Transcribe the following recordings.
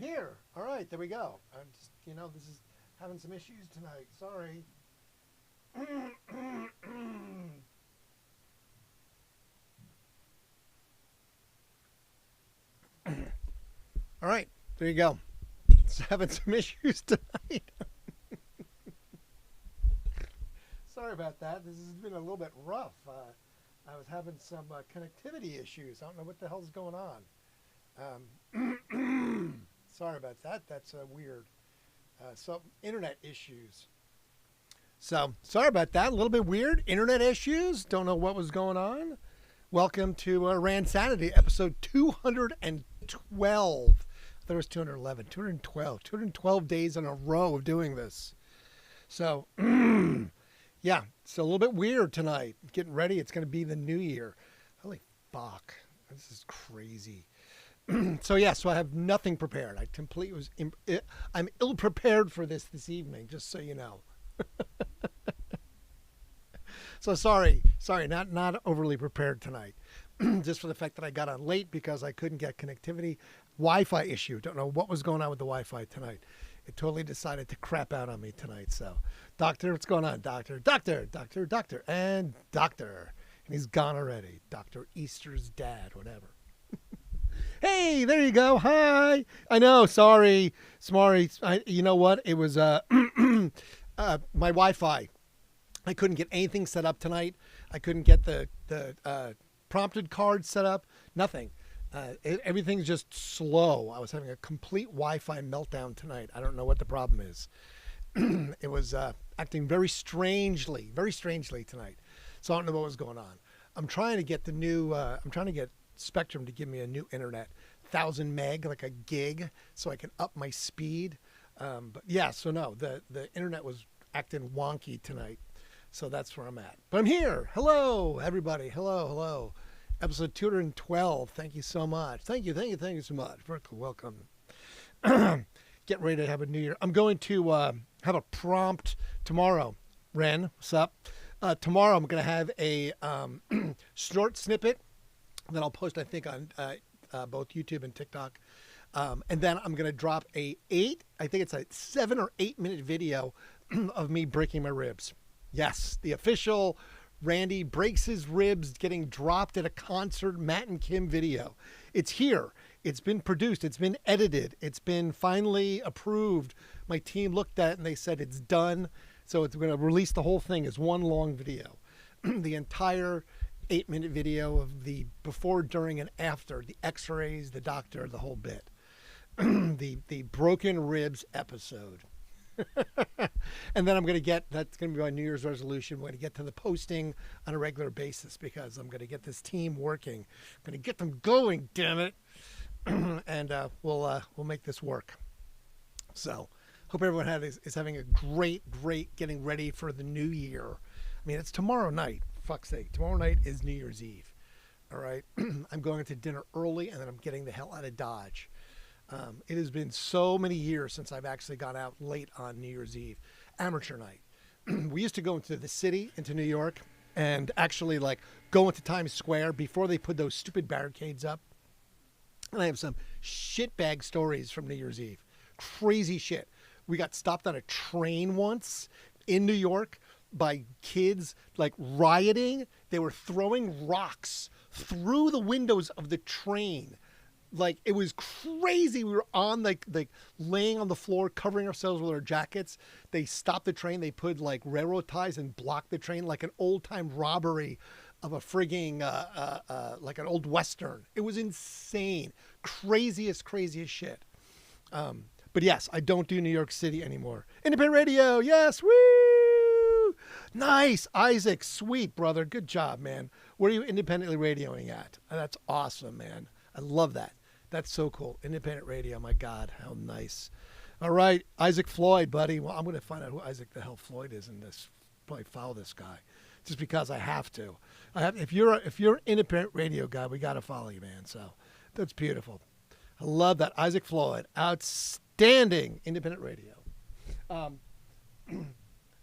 here. All right, there we go. I'm just, this is having some issues tonight. Sorry. All right, there you go. It's having some issues tonight. Sorry about that. This has been a little bit rough. I was having some connectivity issues. I don't know what the hell's going on. Sorry about that. That's weird. So internet issues. So sorry about that. A little bit weird. Internet issues. Don't know what was going on. Welcome to Randsanity, episode 212. I thought it was 211. 212. 212 days in a row of doing this. So, yeah, it's a little bit weird tonight. Getting ready. It's going to be the new year. Holy fuck. This is crazy. So I have nothing prepared. I'm ill prepared for this evening, just so you know. So sorry, not overly prepared tonight. Just for the fact that I got on late because I couldn't get connectivity. Wi-Fi issue. Don't know what was going on with the Wi-Fi tonight. It totally decided to crap out on me tonight. So, doctor, what's going on? Doctor, and doctor. And he's gone already. Dr. Easter's dad, whatever. Hey, there you go. Hi. I know. Sorry. You know what? It was my Wi-Fi. I couldn't get anything set up tonight. I couldn't get the prompted card set up. Nothing. Everything's just slow. I was having a complete Wi-Fi meltdown tonight. I don't know what the problem is. It was acting very strangely tonight. So I don't know what was going on. I'm trying to get Spectrum to give me a new internet, 1,000 meg, like a gig, so I can up my speed. But yeah, so no, the internet was acting wonky tonight. So that's where I'm at. But I'm here. Hello, everybody. Hello. Episode 212. Thank you so much. Thank you so much. Welcome. Get ready to have a new year. I'm going to have a prompt tomorrow. Ren, what's up? Tomorrow I'm going to have a short snippet that I'll post, I think, on both YouTube and TikTok. And then I'm going to drop I think it's a 7 or 8 minute video of me breaking my ribs. Yes, the official Randy breaks his ribs getting dropped at a concert Matt and Kim video. It's here. It's been produced. It's been edited. It's been finally approved. My team looked at it and they said it's done. So it's going to release the whole thing as one long video. The entire 8-minute video of the before, during, and after, the x-rays, the doctor, the whole bit. The broken ribs episode. And then that's going to be my New Year's resolution. We're going to get to the posting on a regular basis because I'm going to get this team working. I'm going to get them going, damn it. And we'll make this work. So hope everyone is having a great getting ready for the new year. I mean, it's tomorrow night. Fuck's sake. Tomorrow night is New Year's Eve. All right. I'm going to dinner early and then I'm getting the hell out of Dodge. It has been so many years since I've actually gone out late on New Year's Eve. Amateur night. We used to go into the city, into New York, and actually go into Times Square before they put those stupid barricades up. And I have some shitbag stories from New Year's Eve. Crazy shit. We got stopped on a train once in New York by kids rioting. They were throwing rocks through the windows of the train. It was crazy. We were on laying on the floor, covering ourselves with our jackets. They stopped the train. They put railroad ties and blocked the train like an old time robbery of a frigging, like an old Western. It was insane. Craziest shit. But yes, I don't do New York City anymore. Independent radio. Yes. Woo! Nice. Isaac. Sweet, brother. Good job, man. Where are you independently radioing at? That's awesome, man. I love that. That's so cool. Independent radio. My God, how nice. All right. Isaac Floyd, buddy. Well, I'm going to find out who Isaac the hell Floyd is in this. Probably follow this guy just because I have to. If you're an independent radio guy, we got to follow you, man. So that's beautiful. I love that. Isaac Floyd. Outstanding independent radio.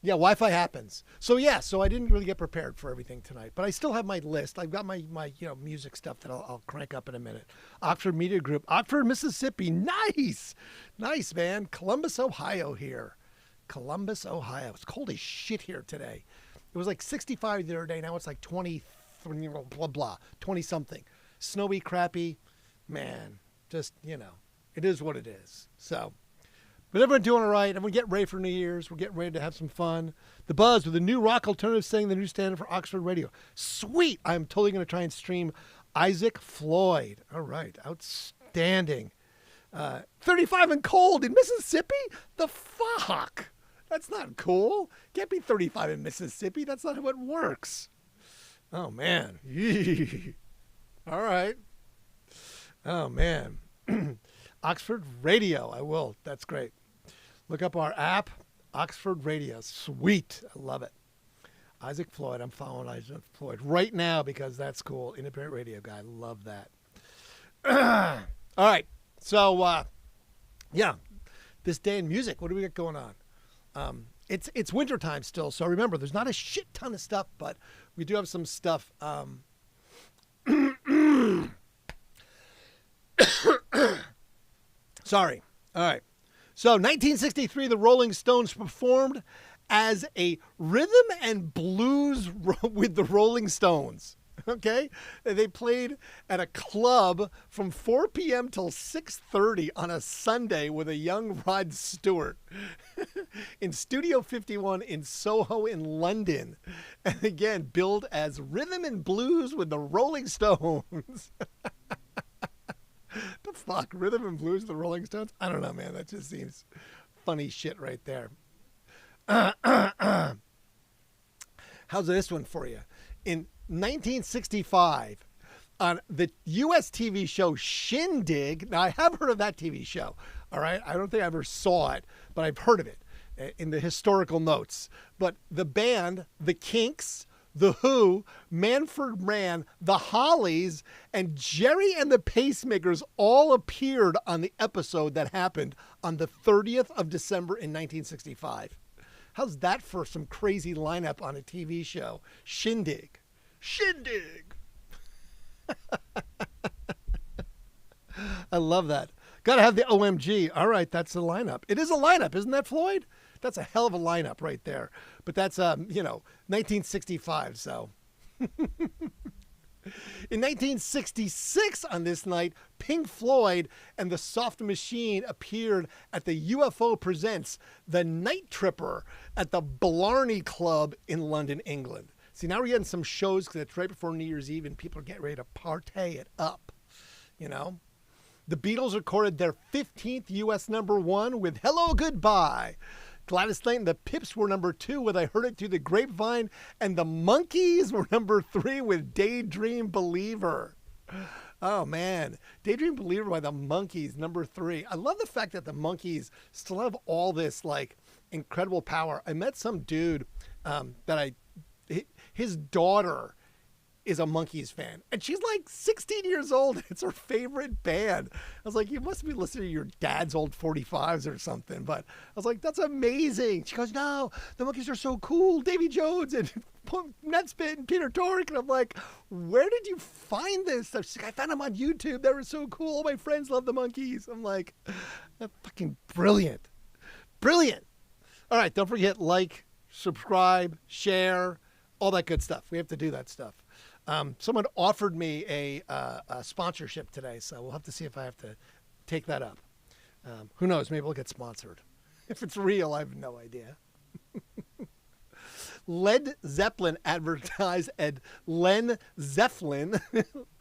Yeah, Wi-Fi happens. So yeah, so I didn't really get prepared for everything tonight, but I still have my list. I've got my music stuff that I'll crank up in a minute. Oxford Media Group, Oxford, Mississippi. Nice man. Columbus, Ohio here. Columbus, Ohio. It's cold as shit here today. It was like 65 the other day. Now it's like 20, blah blah, 20 something. Snowy, crappy, man. Just it is what it is. So. But everyone doing all right. Everyone getting ready for New Year's. We're getting ready to have some fun. The Buzz with the new rock alternative setting the new standard for Oxford radio. Sweet. I'm totally going to try and stream Isaac Floyd. All right. Outstanding. 35 and cold in Mississippi? The fuck? That's not cool. Can't be 35 in Mississippi. That's not how it works. Oh, man. All right. Oh, man. Oxford Radio. I will. That's great. Look up our app, Oxford Radio. Sweet. I love it. Isaac Floyd. I'm following Isaac Floyd right now because that's cool. Independent radio guy. Love that. All right. So, yeah. This day in music. What do we got going on? It's wintertime still. So remember, there's not a shit ton of stuff, but we do have some stuff. Sorry. All right. So 1963, the Rolling Stones performed as a rhythm and blues with the Rolling Stones. Okay? They played at a club from 4 p.m. till 6:30 on a Sunday with a young Rod Stewart in Studio 51 in Soho in London. And again, billed as rhythm and blues with the Rolling Stones. The fuck? Rhythm and blues, the Rolling Stones? I don't know, man. That just seems funny shit right there. How's this one for you? In 1965, on the U.S. TV show Shindig, now I have heard of that TV show, all right? I don't think I ever saw it, but I've heard of it in the historical notes. But the band, the Kinks, The Who, Manfred Mann, The Hollies, and Jerry and the Pacemakers all appeared on the episode that happened on the 30th of December in 1965. How's that for some crazy lineup on a TV show? Shindig. I love that. Gotta have the OMG. All right, that's the lineup. It is a lineup, isn't that, Floyd? That's a hell of a lineup right there. But that's, 1965, so. In 1966, on this night, Pink Floyd and the Soft Machine appeared at the UFO Presents The Night Tripper at the Blarney Club in London, England. See, now we're getting some shows because it's right before New Year's Eve and people are getting ready to partay it up, The Beatles recorded their 15th U.S. #1 with Hello Goodbye. Gladys Knight and the Pips were #2 with I Heard It Through the Grapevine, and the Monkees were #3 with Daydream Believer. Oh, man. Daydream Believer by the Monkees, #3. I love the fact that the Monkees still have all this, incredible power. I met some dude his daughter is a Monkees fan, and she's 16 years old. It's her favorite band. I was like, you must be listening to your dad's old 45s or something. But I was like, that's amazing. She goes, no, the Monkees are so cool. Davy Jones and Netspit and Peter Tork. And I'm like, where did you find this stuff? She's like, I found them on YouTube. They were so cool. All my friends love the Monkees. I'm like, that's fucking brilliant. Brilliant. All right, don't forget, subscribe, share, all that good stuff. We have to do that stuff. Someone offered me a sponsorship today, so we'll have to see if I have to take that up. Who knows? Maybe we'll get sponsored. If it's real, I have no idea. Led Zeppelin advertised at Len Zeppelin,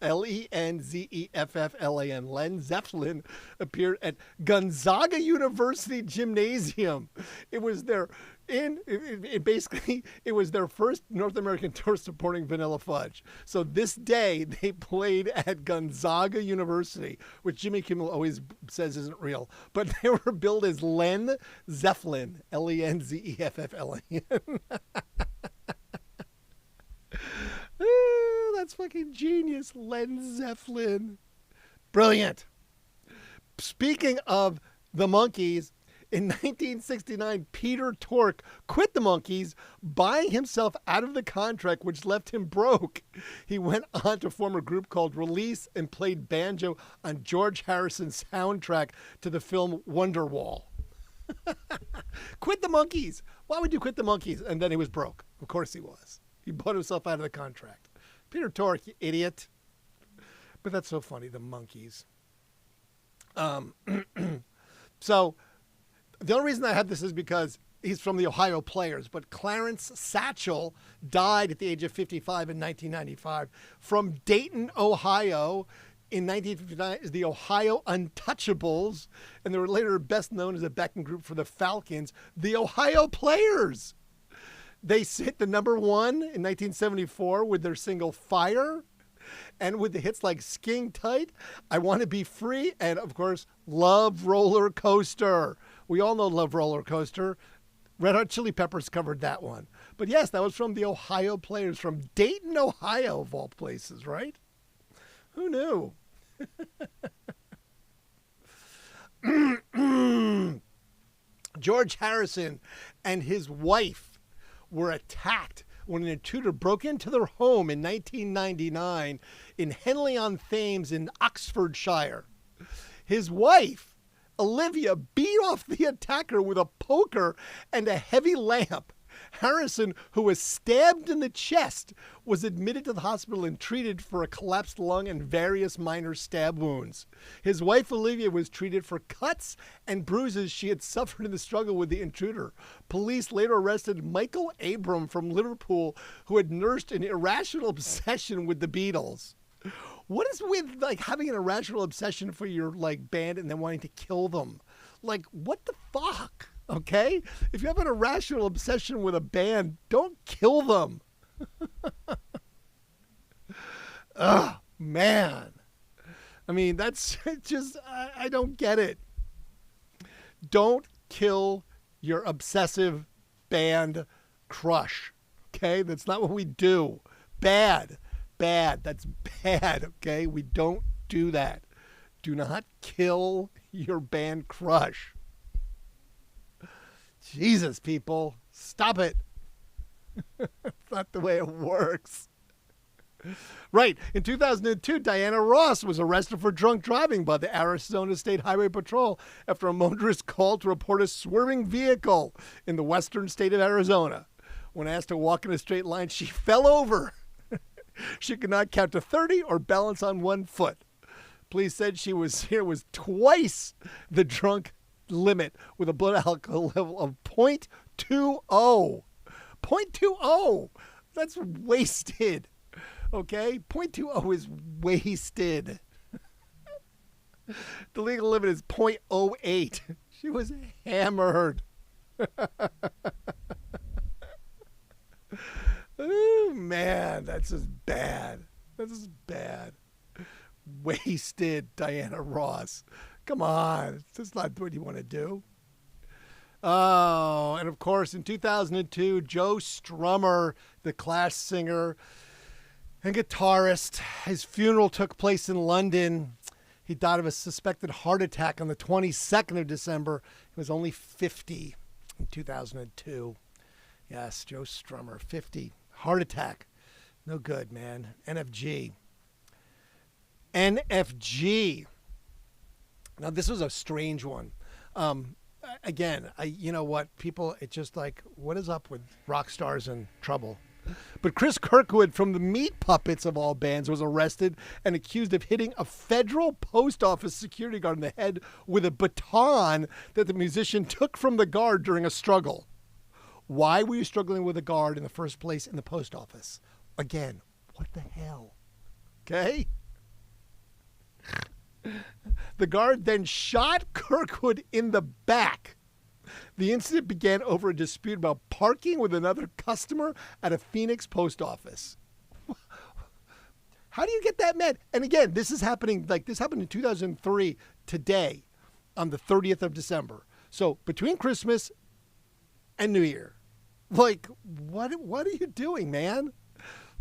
Lenzefflan. Len Zeppelin appeared at Gonzaga University Gymnasium. It was their it was their first North American tour supporting Vanilla Fudge. So this day they played at Gonzaga University, which Jimmy Kimmel always says isn't real, but they were billed as Len Zeppelin, Lenzefflan. That's fucking genius. Len Zeppelin. Brilliant. Speaking of the Monkees, In 1969, Peter Tork quit the Monkees, buying himself out of the contract, which left him broke. He went on to form a group called Release and played banjo on George Harrison's soundtrack to the film Wonderwall. Quit the Monkees. Why would you quit the Monkees? And then he was broke. Of course he was. He bought himself out of the contract. Peter Tork, you idiot. But that's so funny, the Monkees. So the only reason I have this is because he's from the Ohio Players, but Clarence Satchel died at the age of 55 in 1995 from Dayton, Ohio. In 1959 is the Ohio Untouchables, and they were later best known as a backing group for the Falcons, the Ohio Players. They hit the number one in 1974 with their single Fire, and with the hits like Skin Tight, I Want to Be Free, and of course, Love Roller Coaster. We all know Love Roller Coaster. Red Hot Chili Peppers covered that one. But yes, that was from the Ohio Players, from Dayton, Ohio, of all places, right? Who knew? George Harrison and his wife were attacked when an intruder broke into their home in 1999 in Henley-on-Thames in Oxfordshire. His wife, Olivia, beat off the attacker with a poker and a heavy lamp. Harrison, who was stabbed in the chest, was admitted to the hospital and treated for a collapsed lung and various minor stab wounds. His wife, Olivia, was treated for cuts and bruises she had suffered in the struggle with the intruder. Police later arrested Michael Abram from Liverpool, who had nursed an irrational obsession with the Beatles. What is with like having an irrational obsession for your like band and then wanting to kill them? Like, what the fuck? Okay? If you have an irrational obsession with a band, don't kill them. Oh, man. I mean, that's just, I don't get it. Don't kill your obsessive band crush. Okay? That's not what we do. Bad. That's bad. Okay? We don't do that. Do not kill your band crush. Jesus, people, stop it. It's not the way it works. Right. In 2002, Diana Ross was arrested for drunk driving by the Arizona State Highway Patrol after a motorist called to report a swerving vehicle in the western state of Arizona. When asked to walk in a straight line, she fell over. She could not count to 30 or balance on one foot. Police said she was twice the drunk limit with a blood alcohol level of 0.20. 0.20. That's wasted. Okay? 0.20 is wasted. The legal limit is 0.08. She was hammered. Oh, man. That's just bad. That's just bad. Wasted, Diana Ross. Come on. It's just not what you want to do. Oh, and of course, in 2002, Joe Strummer, the Clash singer and guitarist, his funeral took place in London. He died of a suspected heart attack on the 22nd of December. He was only 50 in 2002. Yes, Joe Strummer, 50. Heart attack. No good, man. NFG. Now, this was a strange one. Again, you know what? People, it's just like, what is up with rock stars in trouble? But Chris Kirkwood from the Meat Puppets, of all bands, was arrested and accused of hitting a federal post office security guard in the head with a baton that the musician took from the guard during a struggle. Why were you struggling with a guard in the first place in the post office? Again, what the hell? Okay? The guard then shot Kirkwood in the back. The incident began over a dispute about parking with another customer at a Phoenix post office. How do you get that mad? And again, this happened in 2003 today on the 30th of December. So between Christmas and New Year. Like, what are you doing, man?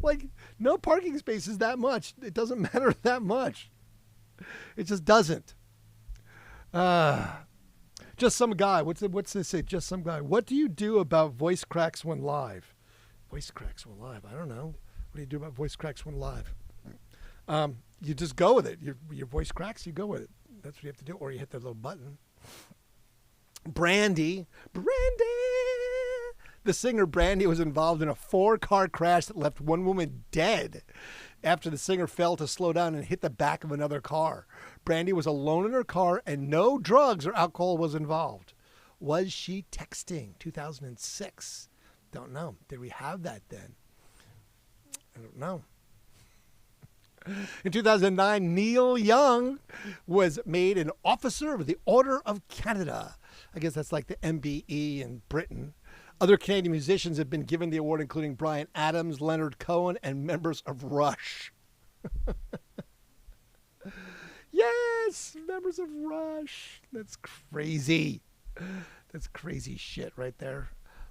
Like, no parking spaces that much. It doesn't matter that much. It just doesn't. Just some guy. What's this say? Just some guy. What do you do about voice cracks when live? Voice cracks when live. I don't know. What do you do about voice cracks when live? You just go with it. Your voice cracks, you go with it. That's what you have to do. Or you hit the little button. Brandy. The singer Brandy was involved in a 4-car crash that left one woman dead after the singer failed to slow down and hit the back of another car. Brandy was alone in her car and no drugs or alcohol was involved. Was she texting? 2006. Don't know. Did we have that then? I don't know. In 2009, Neil Young was made an Officer of the Order of Canada. I guess that's like the MBE in Britain. Other Canadian musicians have been given the award, including Bryan Adams, Leonard Cohen, and members of Rush. Yes, members of Rush. That's crazy. That's crazy shit right there.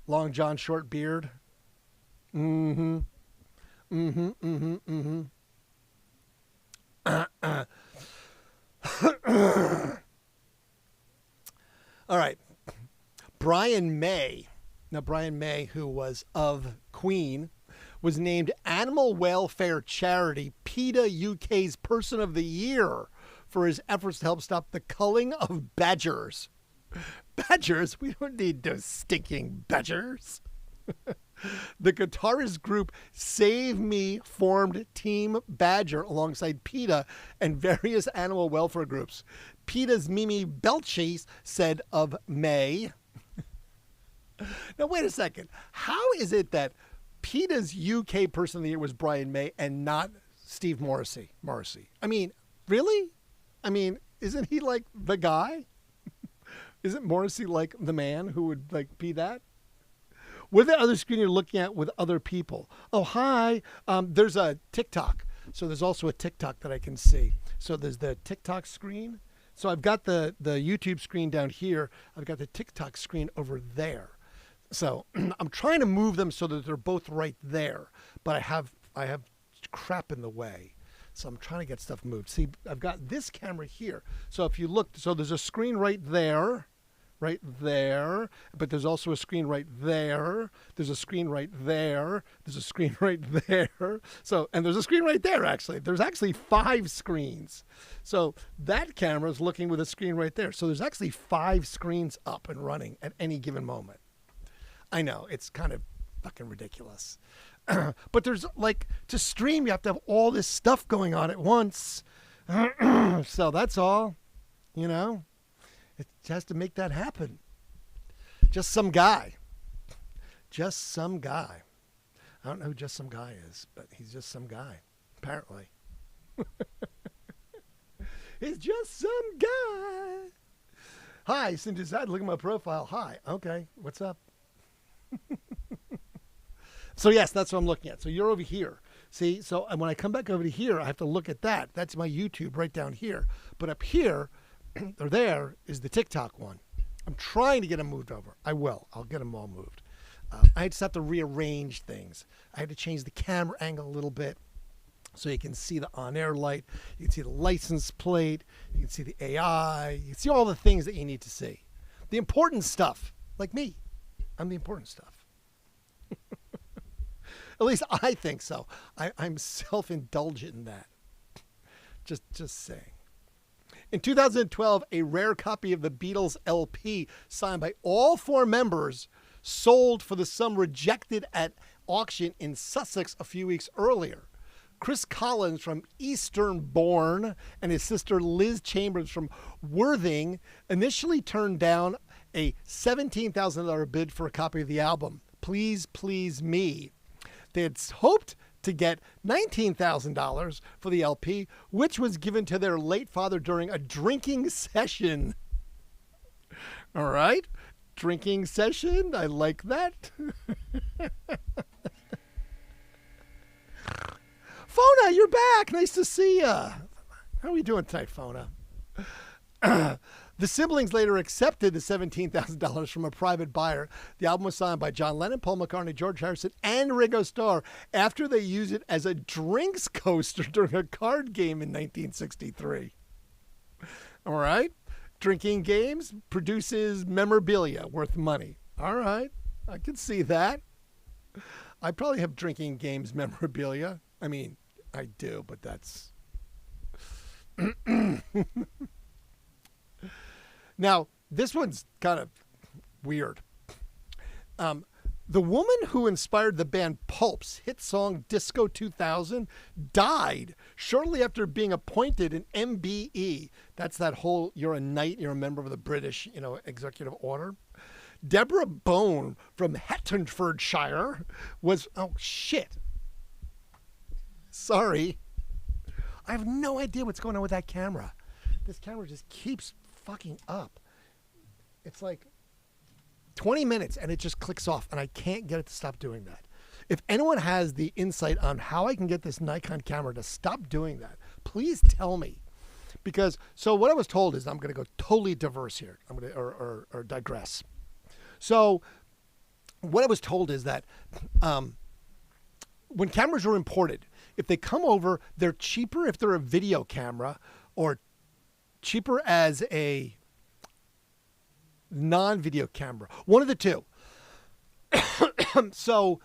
Long John, short beard. Mm-hmm. Mm-hmm, mm-hmm, mm-hmm. All right. Brian May. Now, Brian May, who was of Queen, was named Animal Welfare Charity PETA UK's Person of the Year for his efforts to help stop the culling of badgers. Badgers? We don't need those stinking badgers. The guitarist group Save Me formed Team Badger alongside PETA and various animal welfare groups. PETA's Mimi Belchis said of May. Now, wait a second. How is it that PETA's UK Person of the Year was Brian May and not Steve Morrissey? I mean, really? I mean, isn't he like the guy? Isn't Morrissey like the man who would like be that? What the other screen you're looking at with other people? Oh, hi. There's a TikTok. So there's also a TikTok that I can see. So there's the TikTok screen. So I've got the YouTube screen down here. I've got the TikTok screen over there. So I'm trying to move them so that they're both right there. But I have crap in the way. So I'm trying to get stuff moved. See, I've got this camera here. So if you look, so there's a screen right there. Right there, but there's also a screen right there. There's a screen right there. There's a screen right there. So, and there's a screen right there, actually. There's actually 5 screens. So that camera is looking with a screen right there. So there's actually 5 screens up and running at any given moment. I know, it's kind of fucking ridiculous. But there's like, to stream, you have to have all this stuff going on at once. So that's all, you know. It has to make that happen. Just some guy. Just some guy. I don't know who just some guy is, but he's just some guy, apparently. He's just some guy. Hi, since you decided to look at my profile. Hi. Okay, what's up? So, yes, that's what I'm looking at. So you're over here. See, so when I come back over to here, I have to look at that. That's my YouTube right down here. But up here, or there, is the TikTok one. I'm trying to get them moved over. I will. I'll get them all moved. I just have to rearrange things. I had to change the camera angle a little bit so you can see the on-air light. You can see the license plate. You can see the AI. You can see all the things that you need to see. The important stuff, like me. I'm the important stuff. At least I think so. I'm self-indulgent in that. Just saying. In 2012, a rare copy of the Beatles LP signed by all 4 members sold for the sum rejected at auction in Sussex a few weeks earlier. Chris Collins from Eastbourne and his sister Liz Chambers from Worthing initially turned down a $17,000 bid for a copy of the album, Please Please Me. They had hoped to get $19,000 for the LP, which was given to their late father during a drinking session. All right. Drinking session. I like that. Fona, you're back. Nice to see you. How are we doing tonight, Fona? The siblings later accepted the $17,000 from a private buyer. The album was signed by John Lennon, Paul McCartney, George Harrison, and Ringo Starr after they used it as a drinks coaster during a card game in 1963. All right. Drinking games produces memorabilia worth money. All right, I can see that. I probably have drinking games memorabilia. I mean, I do, but that's... Now, this one's kind of weird. The woman who inspired the band Pulp's hit song Disco 2000 died shortly after being appointed an MBE. That's that whole, you're a knight, you're a member of the British, executive order. Deborah Bone from Hertfordshire was, oh shit. Sorry. I have no idea what's going on with that camera. This camera just keeps fucking up. It's like 20 minutes and it just clicks off and I can't get it to stop doing that. If anyone has the insight on how I can get this Nikon camera to stop doing that, please tell me. Because, so what I was told is, I'm going to go totally diverse here. I'm going to, or digress. So what I was told is that when cameras are imported, if they come over, they're cheaper if they're a video camera or cheaper as a non-video camera. One of the two. So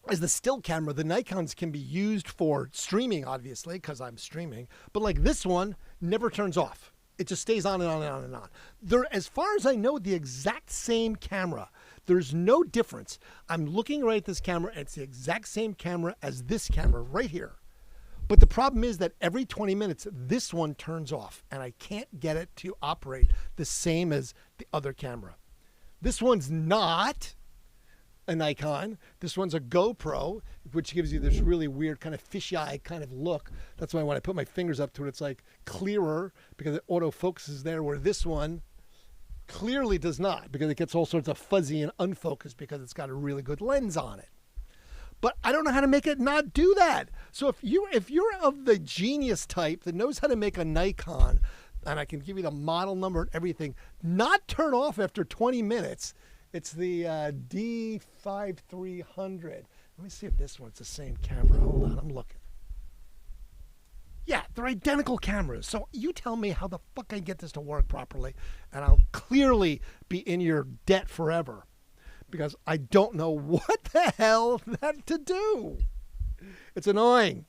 as the still camera, the Nikons can be used for streaming, obviously, because I'm streaming. But like this one never turns off. It just stays on and on and on and on. They're, as far as I know, the exact same camera. There's no difference. I'm looking right at this camera, and it's the exact same camera as this camera right here. But the problem is that every 20 minutes, this one turns off, and I can't get it to operate the same as the other camera. This one's not a Nikon. This one's a GoPro, which gives you this really weird kind of fisheye kind of look. That's why when I put my fingers up to it, it's like clearer because it autofocuses there, where this one clearly does not, because it gets all sorts of fuzzy and unfocused because it's got a really good lens on it. But I don't know how to make it not do that. So if you're of the genius type that knows how to make a Nikon, and I can give you the model number and everything, not turn off after 20 minutes, it's the D5300. Let me see if this one's the same camera. Hold on, I'm looking. Yeah, they're identical cameras. So you tell me how the fuck I get this to work properly, and I'll clearly be in your debt forever. Because I don't know what the hell that to do. It's annoying.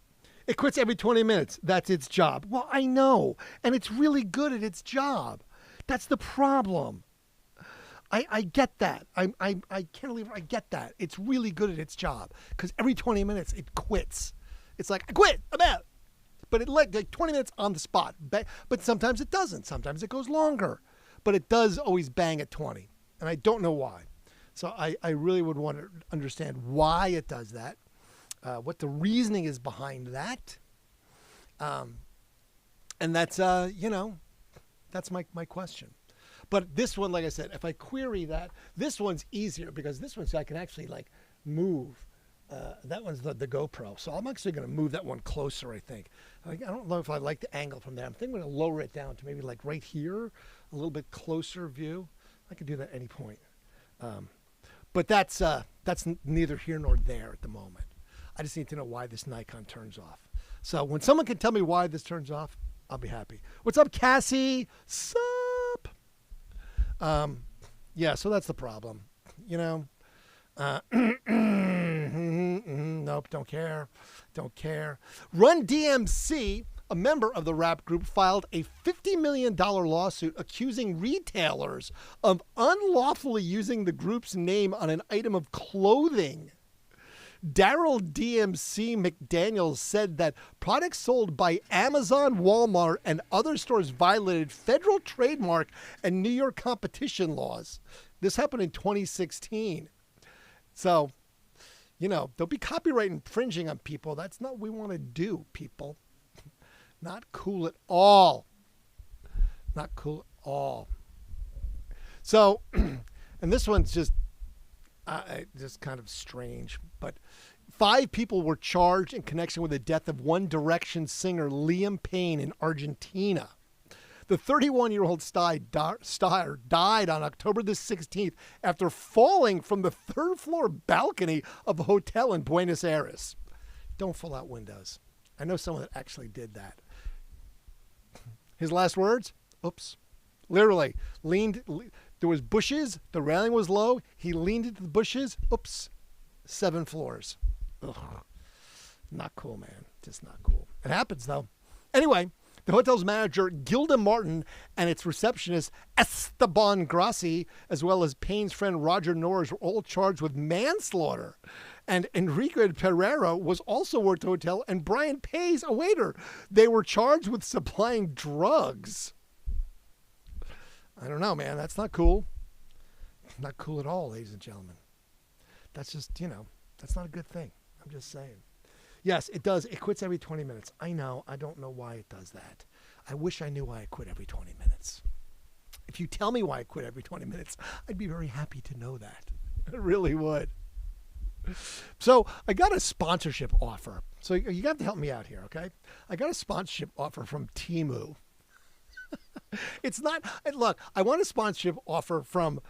It quits every 20 minutes. That's its job. Well, I know. And it's really good at its job. That's the problem. I get that. I can't believe I get that. It's really good at its job. Because every 20 minutes it quits. It's like, I quit. I'm out. But it like 20 minutes on the spot. But sometimes it doesn't. Sometimes it goes longer. But it does always bang at 20. And I don't know why. So I really would want to understand why it does that, what the reasoning is behind that. And that's, that's my question. But this one, like I said, if I query that, this one's easier because this one's, I can actually like move. That one's the GoPro. So I'm actually going to move that one closer, I think. I don't know if I like the angle from there. I'm thinking I'm going to lower it down to maybe like right here, a little bit closer view. I could do that at any point. But that's neither here nor there at the moment. I just need to know why this Nikon turns off. So when someone can tell me why this turns off, I'll be happy. What's up, Cassie? Sup? Yeah, so that's the problem. Nope, don't care. Don't care. Run DMC, a member of the rap group, filed a $50 million lawsuit accusing retailers of unlawfully using the group's name on an item of clothing. Daryl DMC McDaniels said that products sold by Amazon, Walmart, and other stores violated federal trademark and New York competition laws. This happened in 2016. So, don't be copyright infringing on people. That's not what we want to do, people. Not cool at all. Not cool at all. So, and this one's just kind of strange. But 5 people were charged in connection with the death of One Direction singer Liam Payne in Argentina. The 31-year-old star died on October the 16th after falling from the 3rd floor balcony of a hotel in Buenos Aires. Don't fall out windows. I know someone that actually did that. His last words? Oops. Literally leaned. There was bushes. The railing was low. He leaned into the bushes. Oops, 7 floors. Ugh. Not cool, man. Just not cool. It happens though. Anyway, the hotel's manager, Gilda Martin, and its receptionist, Esteban Grassi, as well as Payne's friend Roger Norris, were all charged with manslaughter. And Enrique Pereira was also worked at the hotel, and Brian Pays, a waiter. They were charged with supplying drugs. I don't know, man. That's not cool. Not cool at all, ladies and gentlemen. That's just, that's not a good thing. I'm just saying. Yes, it does. It quits every 20 minutes. I know. I don't know why it does that. I wish I knew why it quit every 20 minutes. If you tell me why it quit every 20 minutes, I'd be very happy to know that. I really would. So I got a sponsorship offer. So you have to help me out here, okay? I got a sponsorship offer from Temu. It's not, look, I want a sponsorship offer from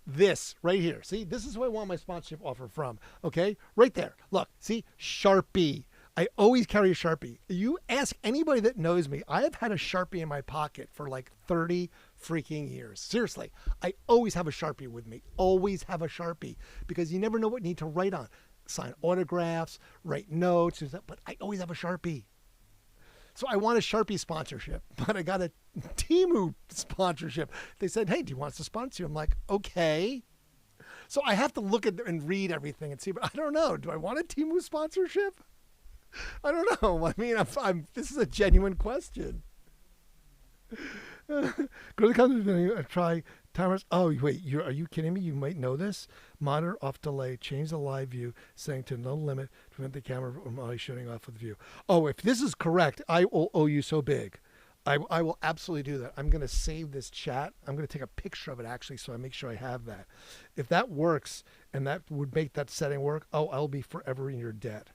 this right here. See, this is who I want my sponsorship offer from. Okay, right there. Look, see, Sharpie. I always carry a Sharpie. You ask anybody that knows me, I have had a Sharpie in my pocket for like 30 freaking years. Seriously, I always have a Sharpie with me. Always have a Sharpie because you never know what you need to write on. Sign autographs, write notes, but I always have a Sharpie. So I want a Sharpie sponsorship, but I got a Temu sponsorship. They said, hey, do you want us to sponsor you? I'm like, okay. So I have to look at and read everything and see, but I don't know. Do I want a Temu sponsorship? I don't know. I mean, this is a genuine question. Go to the company, try timers. Oh, wait, are you kidding me? You might know this. Monitor off delay, change the live view, setting to no limit to prevent the camera from always shutting off with view. Oh, if this is correct, I will owe you so big. I will absolutely do that. I'm going to save this chat. I'm going to take a picture of it actually so I make sure I have that. If that works and that would make that setting work, oh, I'll be forever in your debt.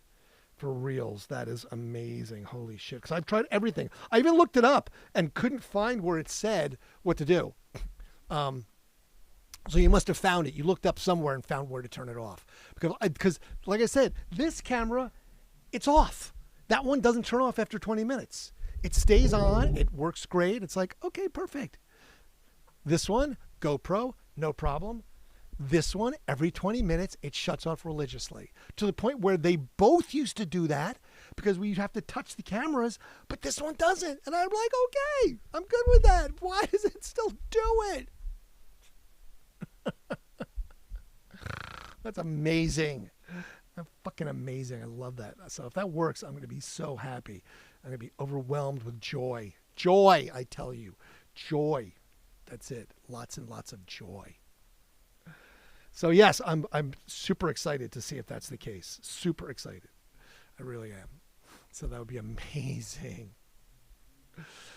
For reals, that is amazing. Holy shit. Because I've tried everything. I even looked it up and couldn't find where it said what to do. So you must have found it. You looked up somewhere and found where to turn it off. Because like I said, this camera, it's off. That one doesn't turn off after 20 minutes. It stays on. It works great. It's like, okay, perfect. This one, GoPro, no problem. This one, every 20 minutes, it shuts off religiously to the point where they both used to do that because we have to touch the cameras, but this one doesn't. And I'm like, okay, I'm good with that. Why does it still do it? That's amazing. That's fucking amazing. I love that. So if that works, I'm going to be so happy. I'm going to be overwhelmed with joy. Joy, I tell you. Joy. That's it. Lots and lots of joy. So yes, I'm super excited to see if that's the case. Super excited. I really am. So that would be amazing.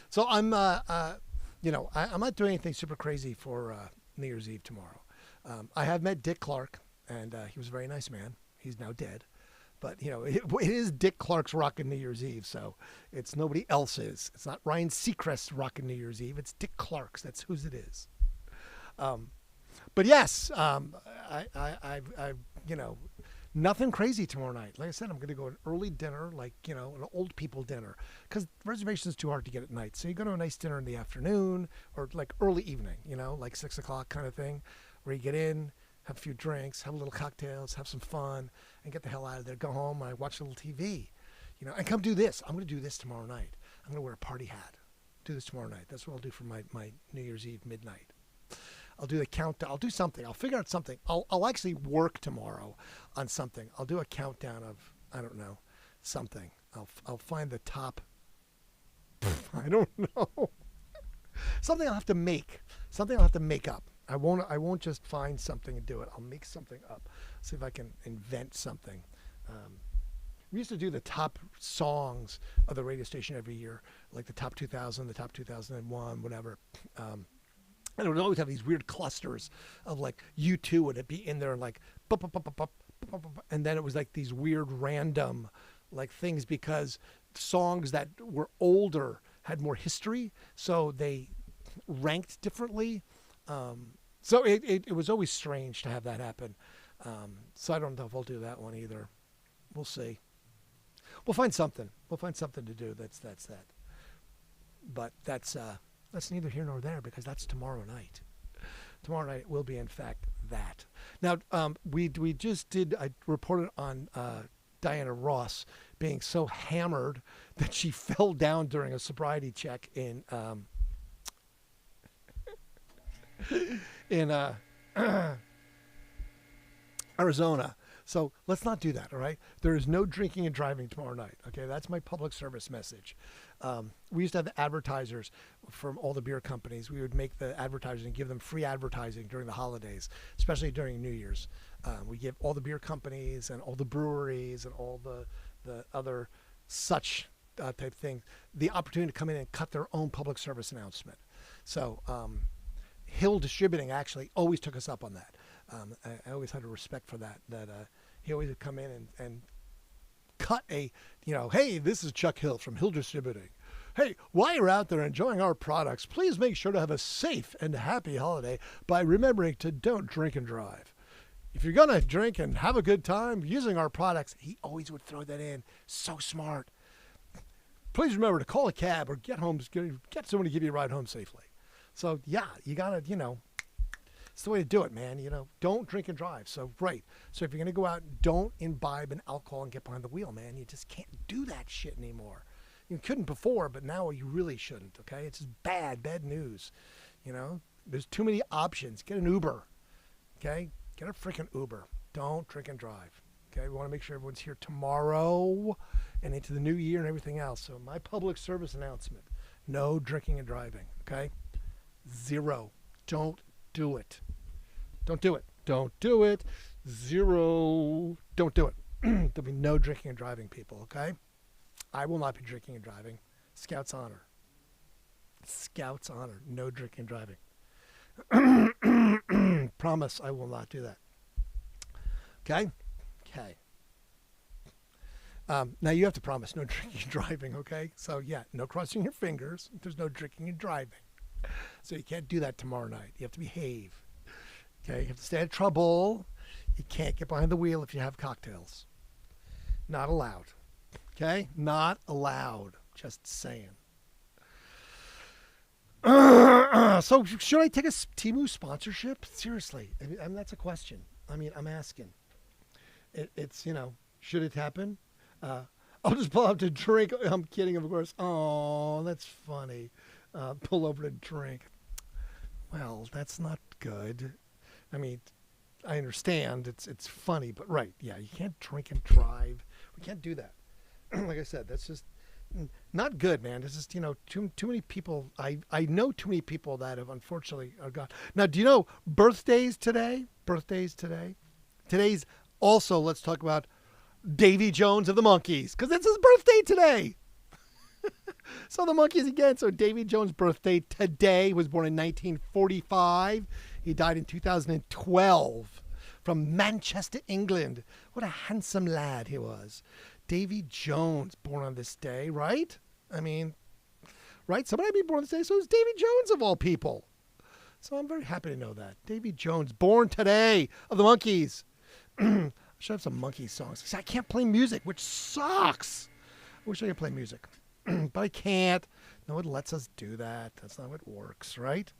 So I'm not doing anything super crazy for New Year's Eve tomorrow. I have met Dick Clark, and he was a very nice man. He's now dead. But, it is Dick Clark's rockin' New Year's Eve, so it's nobody else's. It's not Ryan Seacrest's rockin' New Year's Eve. It's Dick Clark's. That's whose it is. But yes, nothing crazy tomorrow night. Like I said, I'm going to go an early dinner, like, an old people dinner, because reservation is too hard to get at night. So you go to a nice dinner in the afternoon or like early evening, like 6 o'clock kind of thing, where you get in, have a few drinks, have a little cocktails, have some fun, and get the hell out of there. Go home, I watch a little TV, and come do this. I'm going to do this tomorrow night. I'm going to wear a party hat. Do this tomorrow night. That's what I'll do for my New Year's Eve midnight. I'll do the countdown. I'll do something. I'll figure out something. I'll actually work tomorrow on something. I'll do a countdown of, I don't know, something. I'll find the top. I don't know. Something I'll have to make. Something I'll have to make up. I won't just find something and do it. I'll make something up. See if I can invent something. We used to do the top songs of the radio station every year, like the top 2000, the top 2001, whatever. And it would always have these weird clusters of like U2 would it be in there and like, and then it was like these weird random like things because songs that were older had more history, so they ranked differently. So it was always strange to have that happen. So I don't know if I'll do that one either. We'll see. We'll find something. We'll find something to do. That's that. But that's that's neither here nor there because that's tomorrow night. Tomorrow night will be, in fact, that. Now, we just did, I reported on Diana Ross being so hammered that she fell down during a sobriety check in Arizona. So let's not do that, all right? There is no drinking and driving tomorrow night, okay? That's my public service message. We used to have the advertisers from all the beer companies. We would make the advertisers and give them free advertising during the holidays, especially during New Year's. We give all the beer companies and all the breweries and all the other such type things the opportunity to come in and cut their own public service announcement. So Hill Distributing actually always took us up on that. I always had a respect for that he always would come in and cut a, hey, this is Chuck Hill from Hill Distributing. Hey, while you're out there enjoying our products, please make sure to have a safe and happy holiday by remembering to don't drink and drive. If you're going to drink and have a good time using our products, he always would throw that in. So smart. Please remember to call a cab or get someone to give you a ride home safely. So, yeah, you got to, it's the way to do it, man. Don't drink and drive. So, right. So if you're going to go out, don't imbibe in alcohol and get behind the wheel, man. You just can't do that shit anymore. You couldn't before, but now you really shouldn't, okay? It's just bad news. There's too many options. Get an Uber, okay? Get a freaking Uber. Don't drink and drive, okay? We want to make sure everyone's here tomorrow and into the new year and everything else. So my public service announcement, no drinking and driving, okay? 0. Don't do it. Don't do it. Don't do it. 0. Don't do it. There'll be no drinking and driving, people, okay? I will not be drinking and driving. Scout's honor. Scout's honor. No drinking and driving. Promise I will not do that. Okay? Okay. Now you have to promise no drinking and driving, okay? So, yeah, no crossing your fingers. There's no drinking and driving. So you can't do that tomorrow night. You have to behave. Okay? You have to stay out of trouble. You can't get behind the wheel if you have cocktails. Not allowed. Okay? Not allowed. Just saying. So should I take a Temu sponsorship? Seriously. I mean, that's a question. I'm asking. It's, should it happen? I'll just pull up to drink. I'm kidding, of course. Oh, that's funny. Pull over to drink. Well, that's not good. I understand it's funny, but right, yeah, you can't drink and drive. We can't do that. Like I said, that's just not good, man. It's just too many people. I know too many people that have unfortunately are gone. Now, do you know birthdays today? Today's also. Let's talk about Davy Jones of the Monkees because it's his birthday today. So the Monkees again. So Davy Jones' birthday today, was born in 1945. He died in 2012 from Manchester, England. What a handsome lad he was. Davy Jones, born on this day, right? Right? Somebody be born on this day. So is Davy Jones of all people. So I'm very happy to know that. Davy Jones, born today, of the Monkees. I should have some Monkees songs. See, I can't play music, which sucks. I wish I could play music. But I can't. No one lets us do that. That's not how it works, right?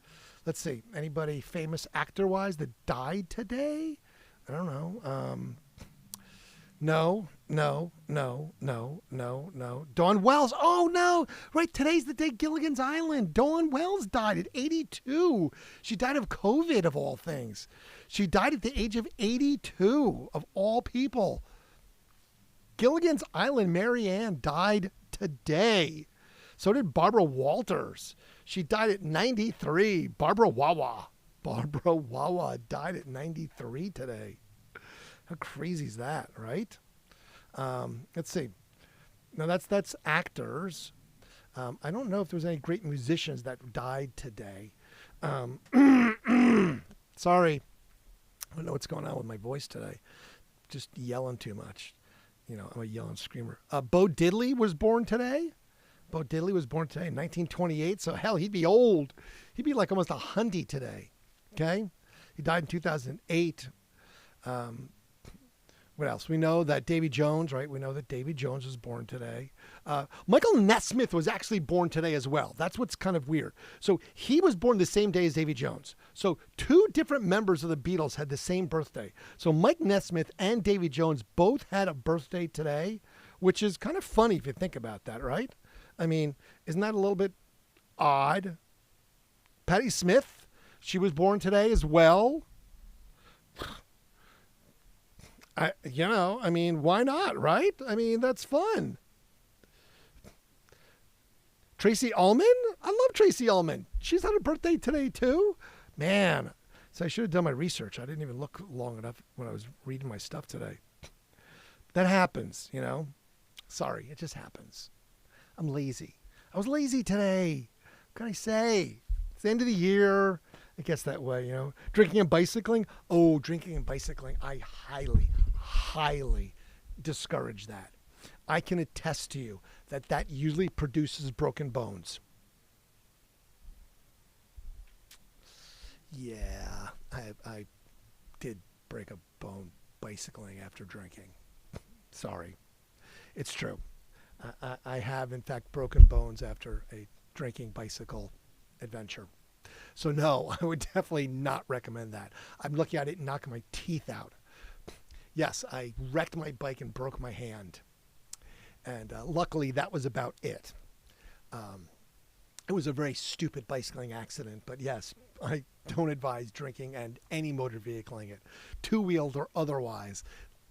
Let's see. Anybody famous actor-wise that died today? I don't know. No. Dawn Wells. Oh, no. Right, today's the day Gilligan's Island. Dawn Wells died at 82. She died of COVID, of all things. She died at the age of 82, of all people. Gilligan's Island, Mary Ann, died today. So did Barbara Walters. She died at 93. Barbara Wawa died at 93 today. How crazy is that, right? Let's see. Now that's actors. I don't know if there was any great musicians that died today. Sorry. I don't know what's going on with my voice today. Just yelling too much. I'm a yelling screamer. Bo Diddley was born today. In 1928. So, hell, he'd be old. He'd be like almost 100 today. Okay? He died in 2008. What else? We know that Davy Jones, right? We know that Davy Jones was born today. Michael Nesmith was actually born today as well. That's what's kind of weird. So he was born the same day as Davy Jones. So two different members of the Beatles had the same birthday. So Mike Nesmith and Davy Jones both had a birthday today, which is kind of funny if you think about that, right? I mean, isn't that a little bit odd? Patti Smith, she was born today as well. Why not, right? I mean, that's fun. Tracy Ullman? I love Tracy Ullman. She's had a birthday today, too. Man, so I should have done my research. I didn't even look long enough when I was reading my stuff today. That happens, Sorry, it just happens. I'm lazy. I was lazy today. What can I say? It's the end of the year. It gets that way, Drinking and bicycling? Oh, drinking and bicycling. I highly discourage that. I can attest to you that usually produces broken bones. Yeah, I did break a bone bicycling after drinking. Sorry. It's true. I have, in fact, broken bones after a drinking bicycle adventure. So no, I would definitely not recommend that. I'm looking at it and knocking my teeth out. Yes, I wrecked my bike and broke my hand. And luckily, that was about it. It was a very stupid bicycling accident. But yes, I don't advise drinking and any motor vehicling it. Two-wheeled or otherwise.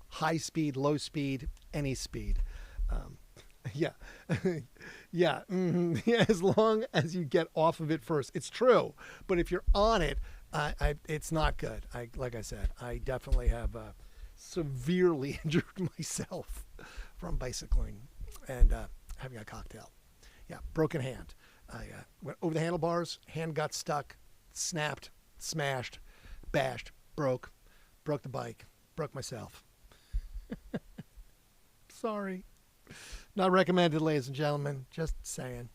High speed, low speed, any speed. Yeah. Yeah. Mm-hmm. Yeah. As long as you get off of it first. It's true. But if you're on it, it's not good. Like I said, I definitely have severely injured myself from bicycling and having a cocktail. Yeah. Broken hand. I went over the handlebars. Hand got stuck. Snapped. Smashed. Bashed. Broke the bike. Broke myself. Sorry. Not recommended, ladies and gentlemen. Just saying.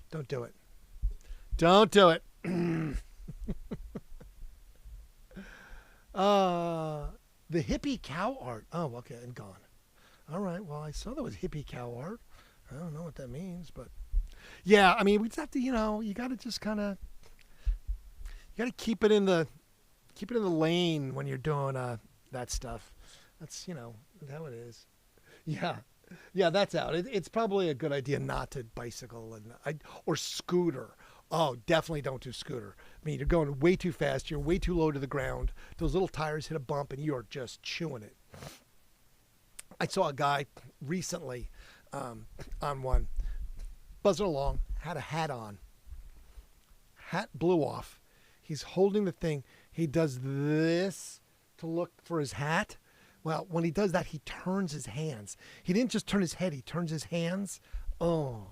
Don't do it. Don't do it. The hippie cow art. Oh, okay, and gone. All right, well, I saw there was hippie cow art. I don't know what that means, but yeah, I mean, we just have to, you got to just kind of, you got to keep it in the lane when you're doing that stuff. That's, how it is. Yeah. Yeah, that's out. It's probably a good idea not to bicycle or scooter. Oh, definitely don't do scooter. I mean, you're going way too fast. You're way too low to the ground. Those little tires hit a bump and you're just chewing it. I saw a guy recently on one, buzzing along, had a hat on. Hat blew off. He's holding the thing. He does this to look for his hat. Well, when he does that, he turns his hands. He didn't just turn his head, he turns his hands. Oh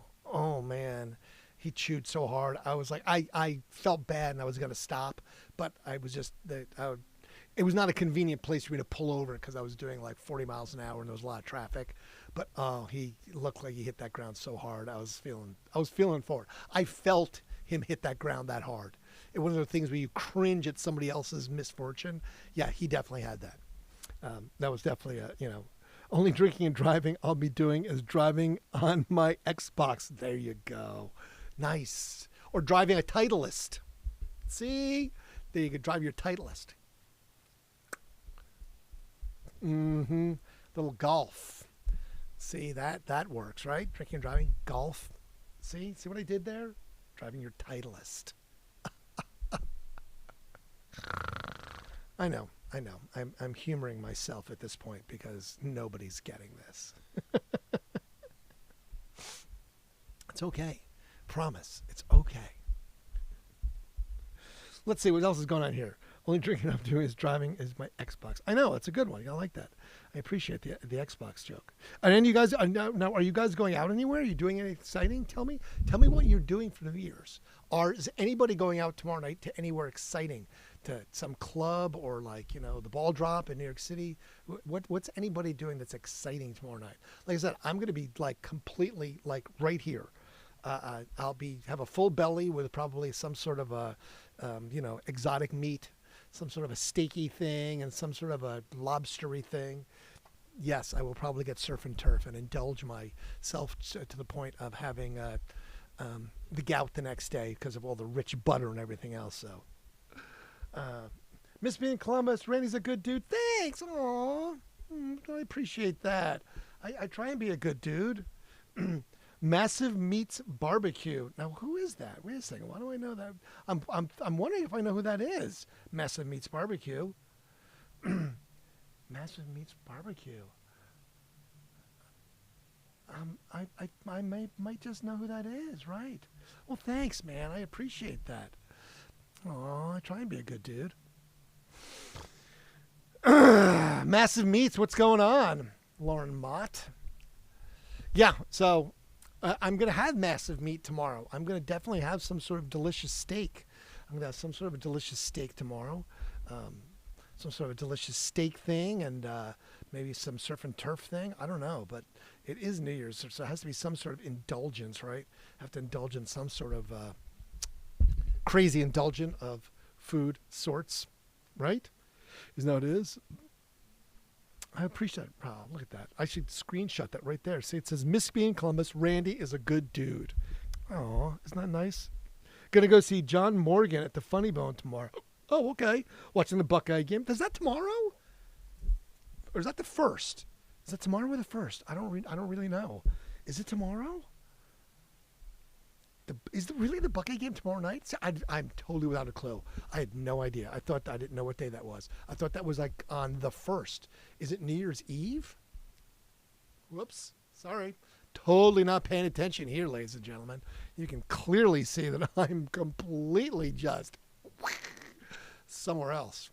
man. He chewed so hard. I was like, I felt bad and I was going to stop, but I was just, it was not a convenient place for me to pull over because I was doing like 40 miles an hour and there was a lot of traffic. But he looked like he hit that ground so hard. I was feeling for it. I felt him hit that ground that hard. It was one of the things where you cringe at somebody else's misfortune. Yeah, he definitely had that. That was definitely only drinking and driving I'll be doing is driving on my Xbox. There you go. Nice. Or driving a Titleist. See? There you could drive your Titleist. Mm-hmm. Little golf. See, that works, right? Drinking and driving, golf. See what I did there? Driving your Titleist. I know. I'm humoring myself at this point because nobody's getting this. It's okay. Promise. It's okay. Let's see what else is going on here. Only drinking I'm doing is driving is my Xbox. I know, it's a good one. I like that. I appreciate the Xbox joke. And then you guys, now are you guys going out anywhere? Are you doing anything exciting? Tell me what you're doing for New Year's. Is anybody going out tomorrow night to anywhere exciting? To some club or the ball drop in New York City? What's anybody doing that's exciting tomorrow night? Like I said, I'm going to be completely right here. I'll have a full belly with probably some sort of exotic meat, some sort of a steaky thing and some sort of a lobstery thing, yes, I will probably get surf and turf and indulge myself to the point of having the gout the next day because of all the rich butter and everything else. So, Miss being Columbus, Randy's a good dude. Thanks. Aww. I appreciate that. I try and be a good dude. Massive Meats Barbecue. Now, who is that? Wait a second. Why do I know that? I'm wondering if I know who that is. Massive Meats Barbecue. Massive Meats Barbecue. I might just know who that is, right? Well, thanks, man. I appreciate that. Oh, I try and be a good dude. Massive Meats, what's going on? Lauren Mott. Yeah, so I'm going to have Massive Meat tomorrow. I'm going to definitely have some sort of delicious steak. I'm going to have some sort of a delicious steak tomorrow. Some sort of a delicious steak thing and maybe some surf and turf thing. I don't know, but it is New Year's, so it has to be some sort of indulgence, right? Have to indulge in some sort of crazy indulgent of food sorts, right? Isn't that what it is? I appreciate it. Oh, look at that. I should screenshot that right there. See, it says, Miss B in Columbus, Randy is a good dude. Oh, isn't that nice? Gonna go see John Morgan at the Funny Bone tomorrow. Oh, okay. Watching the Buckeye game. Is that tomorrow? Or is that the first? Is that tomorrow or the first? I don't really know. Is it tomorrow? Is really the Buckeye game tomorrow night? See, I'm totally without a clue. I had no idea. I didn't know what day that was. I thought that was like on the first. Is it New Year's Eve? Whoops. Sorry. Totally not paying attention here, ladies and gentlemen. You can clearly see that I'm completely just somewhere else.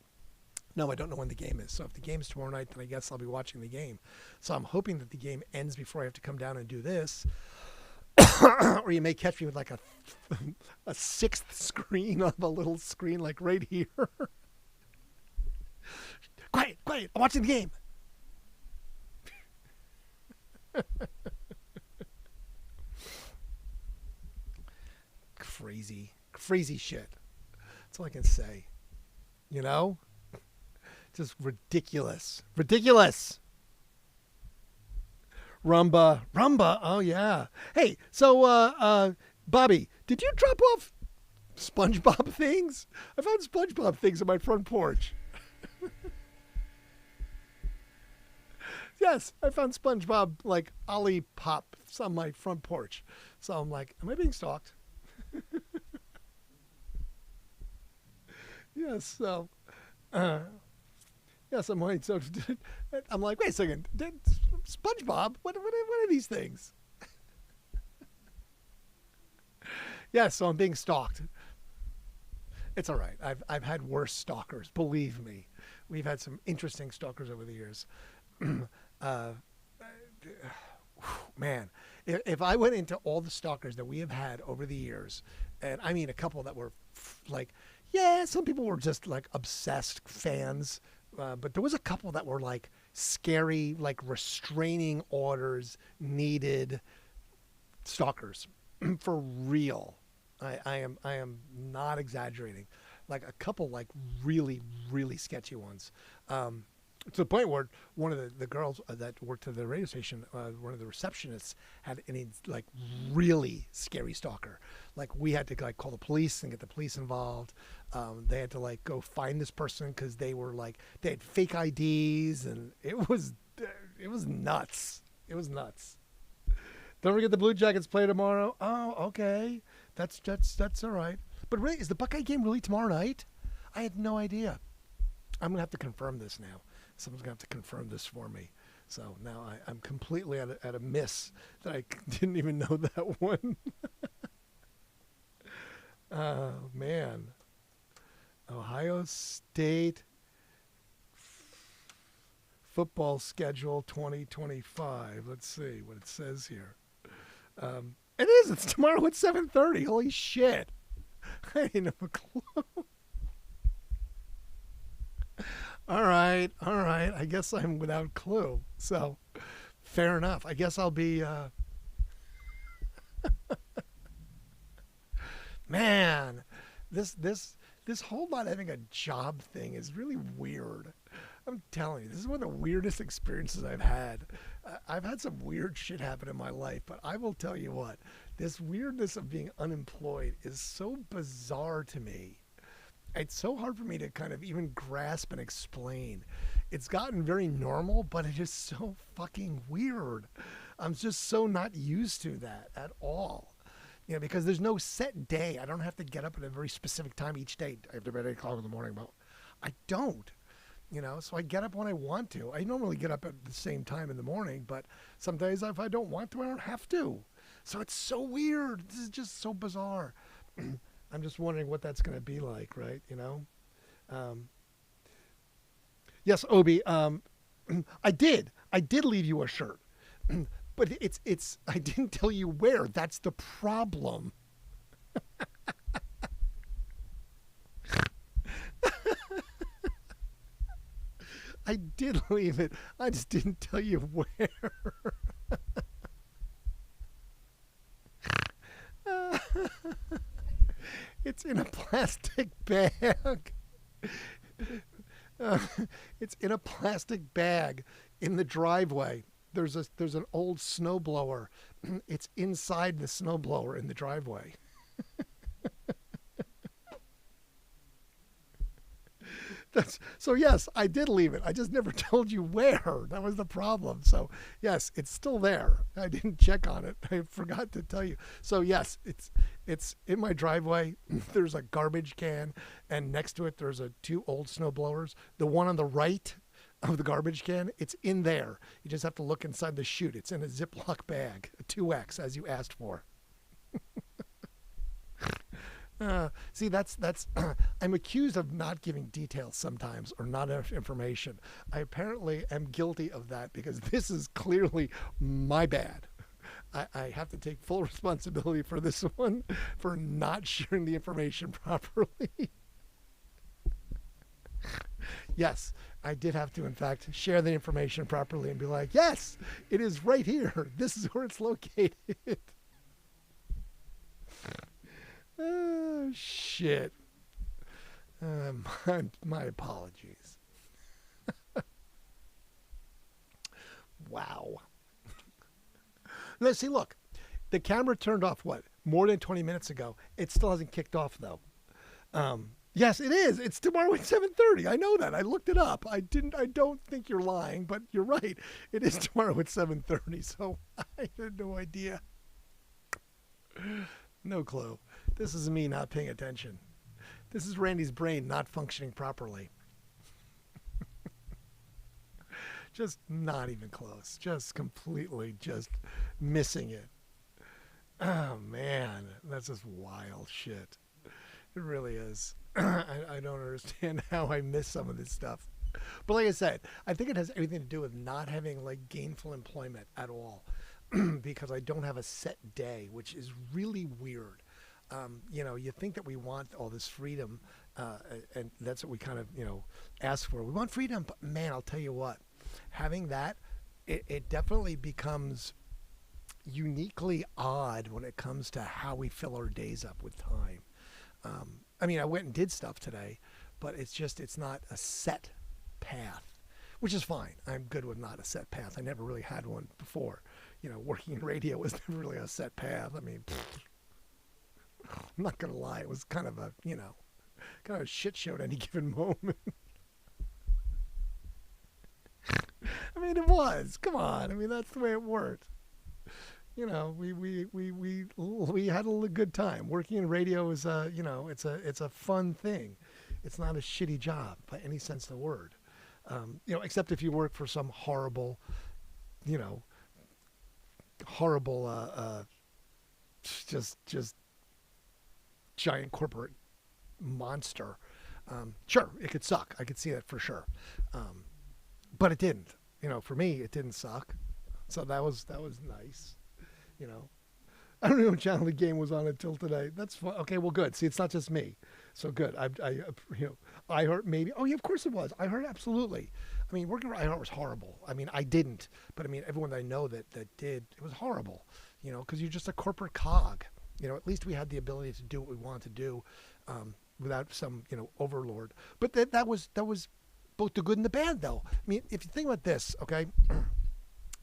No, I don't know when the game is. So if the game is tomorrow night, then I guess I'll be watching the game. So I'm hoping that the game ends before I have to come down and do this. Or you may catch me with like a sixth screen of a little screen like right here. Quiet, I'm watching the game. Crazy shit. That's all I can say. You know? Just ridiculous. Rumba. Oh, yeah. Hey, so, Bobby, did you drop off SpongeBob things? I found SpongeBob things on my front porch. Yes, I found SpongeBob, like, Ollie-Pops on my front porch. So I'm like, am I being stalked? Yes, so... yes, I'm like, so I'm like, wait a second, SpongeBob? What are these things? Yeah, so I'm being stalked. It's all right. I've had worse stalkers, believe me. We've had some interesting stalkers over the years. Man, if I went into all the stalkers that we have had over the years, and I mean a couple that were like, yeah, some people were just like obsessed fans. But there was a couple that were like scary, like restraining orders needed stalkers for real. I am not exaggerating. Like a couple like really sketchy ones. To the point where one of the girls that worked at the radio station, one of the receptionists had an like really scary stalker. Like we had to like call the police and get the police involved. They had to like go find this person because they were like they had fake IDs and it was nuts. It was nuts. Don't forget the Blue Jackets play tomorrow. Oh, okay, that's all right. But really, is the Buckeye game really tomorrow night? I had no idea. I'm gonna have to confirm this now. Someone's going to have to confirm this for me. So now I'm completely at a miss that I didn't even know that one. Oh, man. Ohio State football schedule 2025. Let's see what it says here. It is. It's tomorrow at 7:30. Holy shit. I didn't have a clue. All right. I guess I'm without clue. So, fair enough. I guess I'll be... Man, this This whole not having a job thing is really weird. I'm telling you, this is one of the weirdest experiences I've had. I've had some weird shit happen in my life, but I will tell you what, this weirdness of being unemployed is so bizarre to me. It's so hard for me to kind of even grasp and explain. It's gotten very normal, but it is so fucking weird. I'm just so not used to that at all. You know, because there's no set day. I don't have to get up at a very specific time each day. I have to be at 8 o'clock in the morning, but I don't. You know, so I get up when I want to. I normally get up at the same time in the morning, but some days if I don't want to, I don't have to. So it's so weird. This is just so bizarre. I'm just wondering what that's going to be like, right? You know? Yes, Obi, I did leave you a shirt. But it's I didn't tell you where. That's the problem. I did leave it. I just didn't tell you where. It's in a plastic bag. It's in a plastic bag in the driveway. There's an old snowblower. It's inside the snowblower in the driveway. So yes, I did leave it. I just never told you where. That was the problem. So yes, it's still there. I didn't check on it. I forgot to tell you. So yes, it's in my driveway. There's a garbage can, and next to it there's two old snow blowers. The one on the right of the garbage can, it's in there. You just have to look inside the chute. It's in a Ziploc bag, a 2X as you asked for. See, that's I'm accused of not giving details sometimes or not enough information. I apparently am guilty of that because this is clearly my bad. I have to take full responsibility for this one, for not sharing the information properly. Yes, I did have to, in fact, share the information properly and be like, yes, it is right here. This is where it's located. Oh, shit. My apologies. Wow. Let's see, look. The camera turned off, what, more than 20 minutes ago. It still hasn't kicked off, though. Yes, it is. It's tomorrow at 7:30. I know that. I looked it up. I don't think you're lying, but you're right. It is tomorrow at 7:30, so I had no idea. No clue. This is me not paying attention. This is Randy's brain not functioning properly. Just not even close. Just completely just missing it. Oh, man. That's just wild shit. It really is. I don't understand how I miss some of this stuff. But like I said, I think it has everything to do with not having like gainful employment at all. Because I don't have a set day, which is really weird. You know, you think that we want all this freedom, and that's what we kind of, you know, ask for. We want freedom, but man, I'll tell you what, having that, it definitely becomes uniquely odd when it comes to how we fill our days up with time. I mean, I went and did stuff today, but it's not a set path, which is fine. I'm good with not a set path. I never really had one before. You know, working in radio was never really a set path. I mean, I'm not going to lie. It was kind of a, you know, kind of a shit show at any given moment. I mean, it was. Come on. I mean, that's the way it worked. You know, we had a good time. Working in radio is you know, it's a fun thing. It's not a shitty job by any sense of the word. You know, except if you work for some horrible, you know, just giant corporate monster. Sure, it could suck. I could see that for sure. But it didn't. You know, for me, it didn't suck. So that was nice. You know, I don't know what channel the game was on until today. That's fine. Okay, well, good. See, it's not just me. So good. You know, I heard maybe. Oh yeah, of course it was. I heard absolutely. I mean, working for iHeart was horrible. I mean, I didn't, but I mean, everyone that I know that did, it was horrible. You know, because you're just a corporate cog. You know, at least we had the ability to do what we wanted to do. without some overlord. But that was both the good and the bad, though. I mean, if you think about this, okay,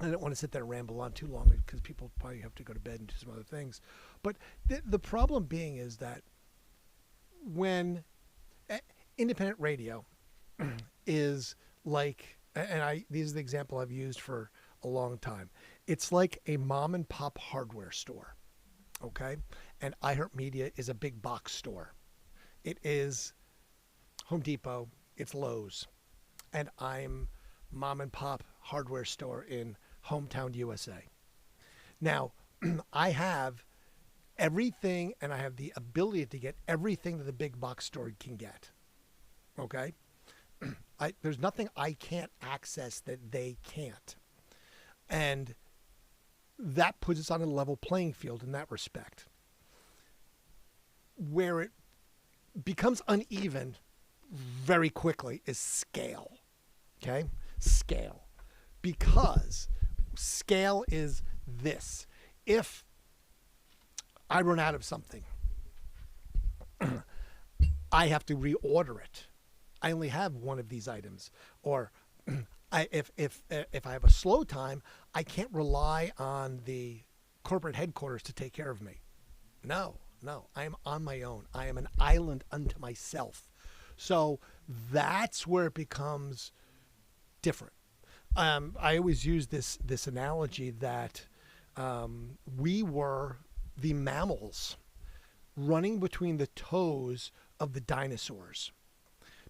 I don't want to sit there and ramble on too long because people probably have to go to bed and do some other things. But the problem being is that when independent radio is like, and these are the example I've used for a long time. It's like a mom and pop hardware store, okay? And iHeartMedia is a big box store. It is Home Depot, it's Lowe's, and I'm mom and pop hardware store in hometown USA. Now, I have everything, and I have the ability to get everything that the big box store can get, okay? There's nothing I can't access that they can't. And that puts us on a level playing field in that respect. Where it becomes uneven very quickly is scale. Okay? Scale. Because scale is this. If I run out of something, I have to reorder it. I only have one of these items. Or if I have a slow time, I can't rely on the corporate headquarters to take care of me. No, I am on my own. I am an island unto myself. So that's where it becomes different. I always use this analogy that we were the mammals running between the toes of the dinosaurs.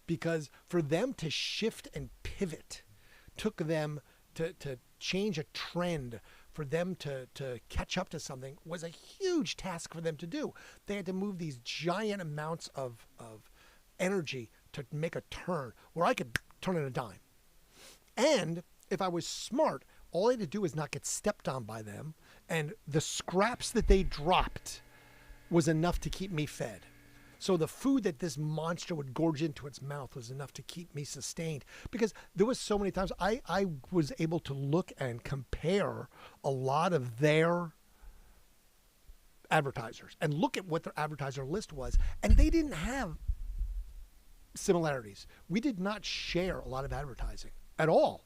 Because for them to shift and pivot took them to change a trend, for them to catch up to something was a huge task for them to do. They had to move these giant amounts of energy to make a turn where I could turn in a dime. And if I was smart, all I had to do was not get stepped on by them, and the scraps that they dropped was enough to keep me fed. So the food that this monster would gorge into its mouth was enough to keep me sustained, because there was so many times I was able to look and compare a lot of their advertisers and look at what their advertiser list was, and they didn't have similarities. We did not share a lot of advertising at all,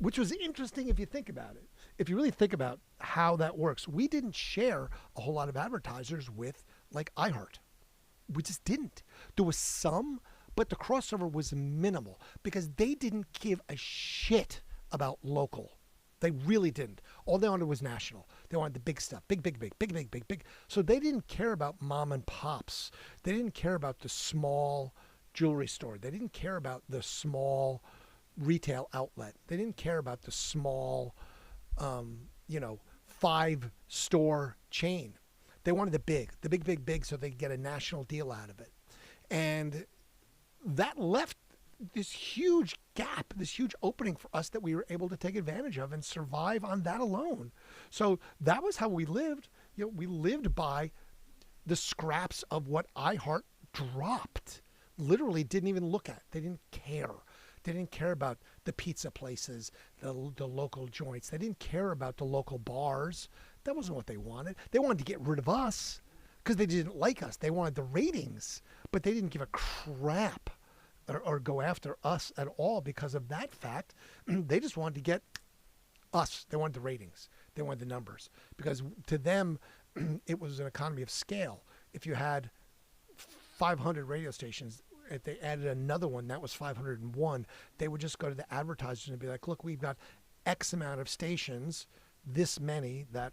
which was interesting if you think about it. If you really think about how that works, we didn't share a whole lot of advertisers with like iHeart. We just didn't. There was some, but the crossover was minimal because they didn't give a shit about local. They really didn't. All they wanted was national. They wanted the big stuff. Big. So they didn't care about mom and pops. They didn't care about the small jewelry store. They didn't care about the small retail outlet. They didn't care about the small, 5-store chain. They wanted the big, so they could get a national deal out of it. And that left this huge gap, this huge opening for us that we were able to take advantage of and survive on that alone. So that was how we lived. We lived by the scraps of what iHeart dropped. Literally didn't even look at. They didn't care. They didn't care about the pizza places, the local joints. They didn't care about the local bars. That wasn't what they wanted. They wanted to get rid of us because they didn't like us. They wanted the ratings, but they didn't give a crap or go after us at all because of that fact. They just wanted to get us. They wanted the ratings. They wanted the numbers because to them, it was an economy of scale. If you had 500 radio stations, if they added another one, that was 501, they would just go to the advertisers and be like, look, we've got X amount of stations, this many that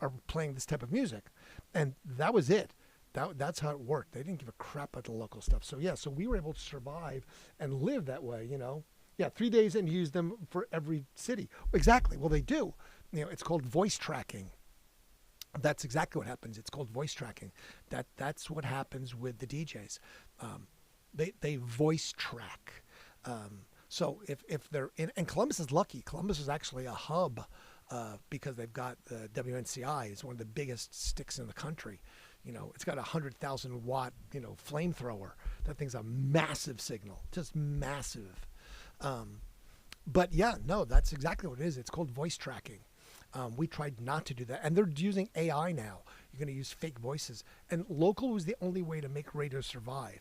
are playing this type of music. And that was it. That's how it worked. They didn't give a crap about the local stuff. So so we were able to survive and live that way, 3 days and use them for every city. Exactly. Well, they do. It's called voice tracking. That's exactly what happens. It's called voice tracking. That's what happens with the DJs. They voice track. So if they're in, and Columbus is lucky. Columbus is actually a hub because they've got the WNCI. It's one of the biggest sticks in the country. It's got a 100,000 watt flamethrower. That thing's a massive signal, just massive. But that's exactly what it is. It's called voice tracking. We tried not to do that, and they're using AI now. You're going to use fake voices. And local was the only way to make radio survive.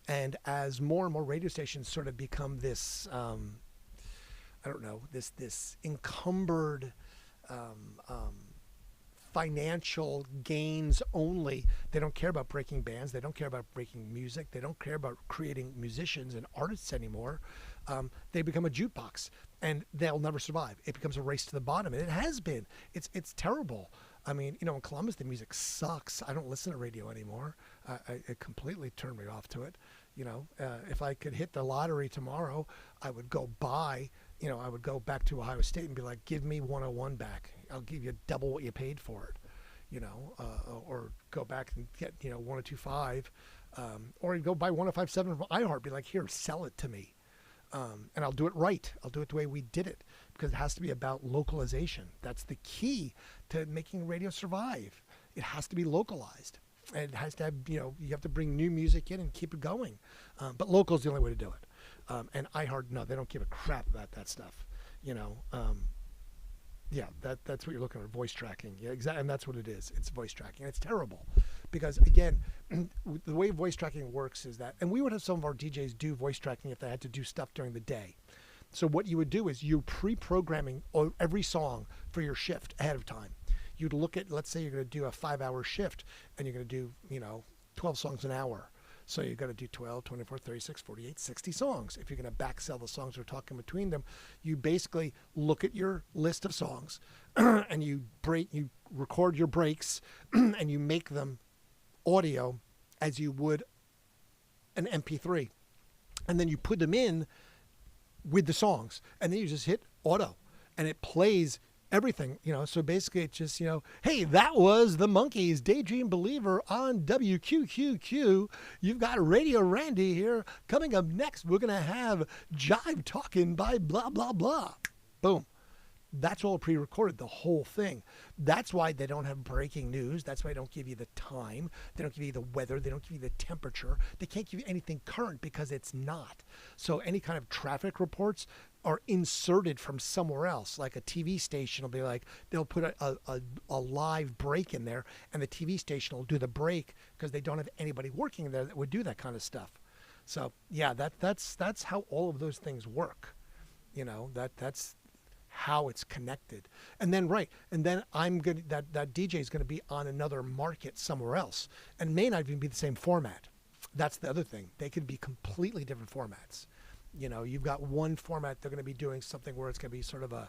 And as more and more radio stations sort of become this, I don't know, this encumbered financial gains only. They don't care about breaking bands. They don't care about breaking music. They don't care about creating musicians and artists anymore. They become a jukebox, and they'll never survive. It becomes a race to the bottom, and it has been. It's terrible. I mean, in Columbus, the music sucks. I don't listen to radio anymore. It completely turned me off to it. If I could hit the lottery tomorrow, I would go buy, I would go back to Ohio State and be like, give me 101 back. I'll give you double what you paid for it, or go back and get, 1025, or you go buy 1057 from iHeart, be like, here, sell it to me. And I'll do it right. I'll do it the way we did it, because it has to be about localization. That's the key to making radio survive. It has to be localized. And it has to have, you have to bring new music in and keep it going. But local is the only way to do it. And iHeart, no, they don't give a crap about that stuff. That's what you're looking at, voice tracking. Yeah, exactly. And that's what it is. It's voice tracking. And it's terrible because, again, the way voice tracking works is that, and we would have some of our DJs do voice tracking if they had to do stuff during the day. So what you would do is you're pre-programming every song for your shift ahead of time. You'd look at, let's say you're going to do a 5-hour shift and you're going to do, 12 songs an hour. So you've got to do 12, 24, 36, 48, 60 songs. If you're going to back sell the songs we're talking between them, you basically look at your list of songs and you record your breaks and you make them audio as you would an MP3. And then you put them in with the songs and then you just hit auto and it plays everything, so basically it's just, hey, that was the Monkees, Daydream Believer on WQQQ. You've got Radio Randy here. Coming up next, we're going to have Jive Talking by blah, blah, blah. Boom. That's all pre-recorded, the whole thing. That's why they don't have breaking news. That's why they don't give you the time. They don't give you the weather. They don't give you the temperature. They can't give you anything current because it's not. So any kind of traffic reports are inserted from somewhere else. Like a TV station will be like, they'll put a live break in there and the TV station will do the break because they don't have anybody working there that would do that kind of stuff. So yeah, that's how all of those things work. That's how it's connected. And then that DJ is going to be on another market somewhere else and may not even be the same format. That's the other thing. They could be completely different formats. You've got one format, they're going to be doing something where it's going to be sort of a,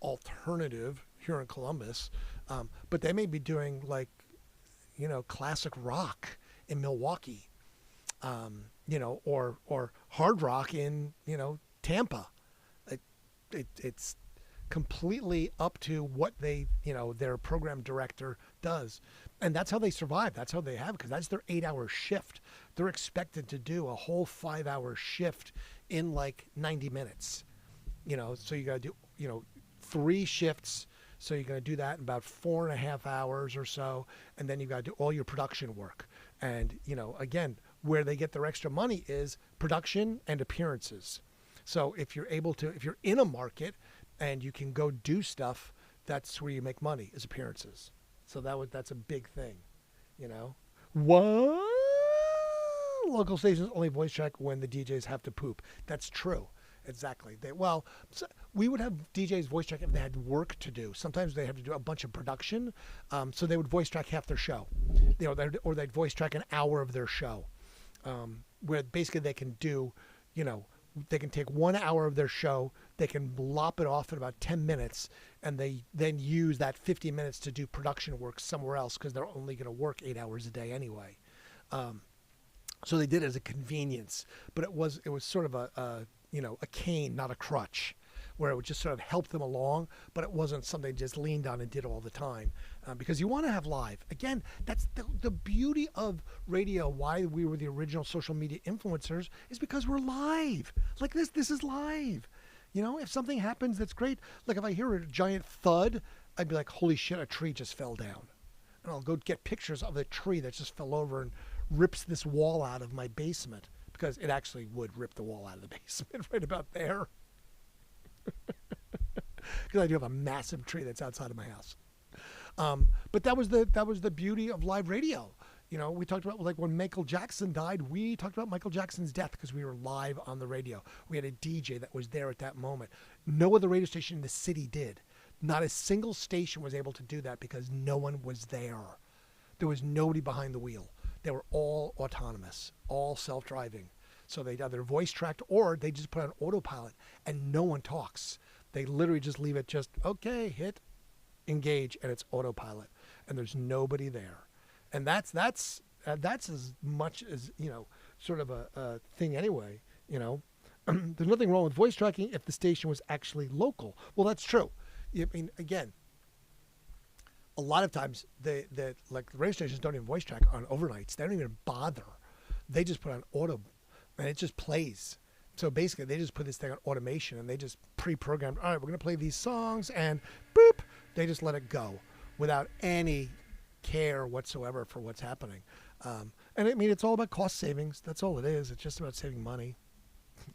alternative here in Columbus. But they may be doing like, classic rock in Milwaukee, or hard rock in, Tampa. It's completely up to what their program director does. And that's how they survive. That's how they have, because that's their 8-hour shift. They're expected to do a whole 5-hour shift in like 90 minutes. So you got to do, 3 shifts. So you're going to do that in about 4.5 hours or so. And then you got to do all your production work. And, again, where they get their extra money is production and appearances. So if you're in a market and you can go do stuff, that's where you make money, is appearances. So that's a big thing, What? Local stations only voice track when the DJs have to poop. That's true. Exactly. We would have DJs voice track if they had work to do. Sometimes they have to do a bunch of production, so they would voice track half their show, or they'd voice track an hour of their show, where basically they can do, they can take 1 hour of their show, they can lop it off in about 10 minutes, and they then use that 50 minutes to do production work somewhere else because they're only going to work 8 hours a day anyway. So they did it as a convenience, but it was sort of a cane, not a crutch, where it would just sort of help them along, but it wasn't something they just leaned on and did all the time, because you want to have live. Again, that's the beauty of radio, why we were the original social media influencers, is because we're live. Like this is live. If something happens that's great, like if I hear a giant thud, I'd be like, holy shit, a tree just fell down. And I'll go get pictures of the tree that just fell over and rips this wall out of my basement, because it actually would rip the wall out of the basement right about there. Because I do have a massive tree that's outside of my house. But that was the beauty of live radio. We talked about, like, when Michael Jackson died, we talked about Michael Jackson's death because we were live on the radio. We had a DJ that was there at that moment. No other radio station in the city did. Not a single station was able to do that because no one was there. There was nobody behind the wheel. They were all autonomous, all self-driving. So they'd either voice tracked or they just put on autopilot, and no one talks. They literally just leave it just, okay, hit engage, and it's autopilot, and there's nobody there. And that's as much as, sort of a thing anyway. There's nothing wrong with voice tracking if the station was actually local. Well, that's true. I mean, again, a lot of times the radio stations don't even voice track on overnights. They don't even bother. They just put on auto, and it just plays. So basically, they just put this thing on automation, and they just pre-programmed. All right, we're going to play these songs, and boop, they just let it go without any care whatsoever for what's happening. And I mean, it's all about cost savings. That's all it is. It's just about saving money.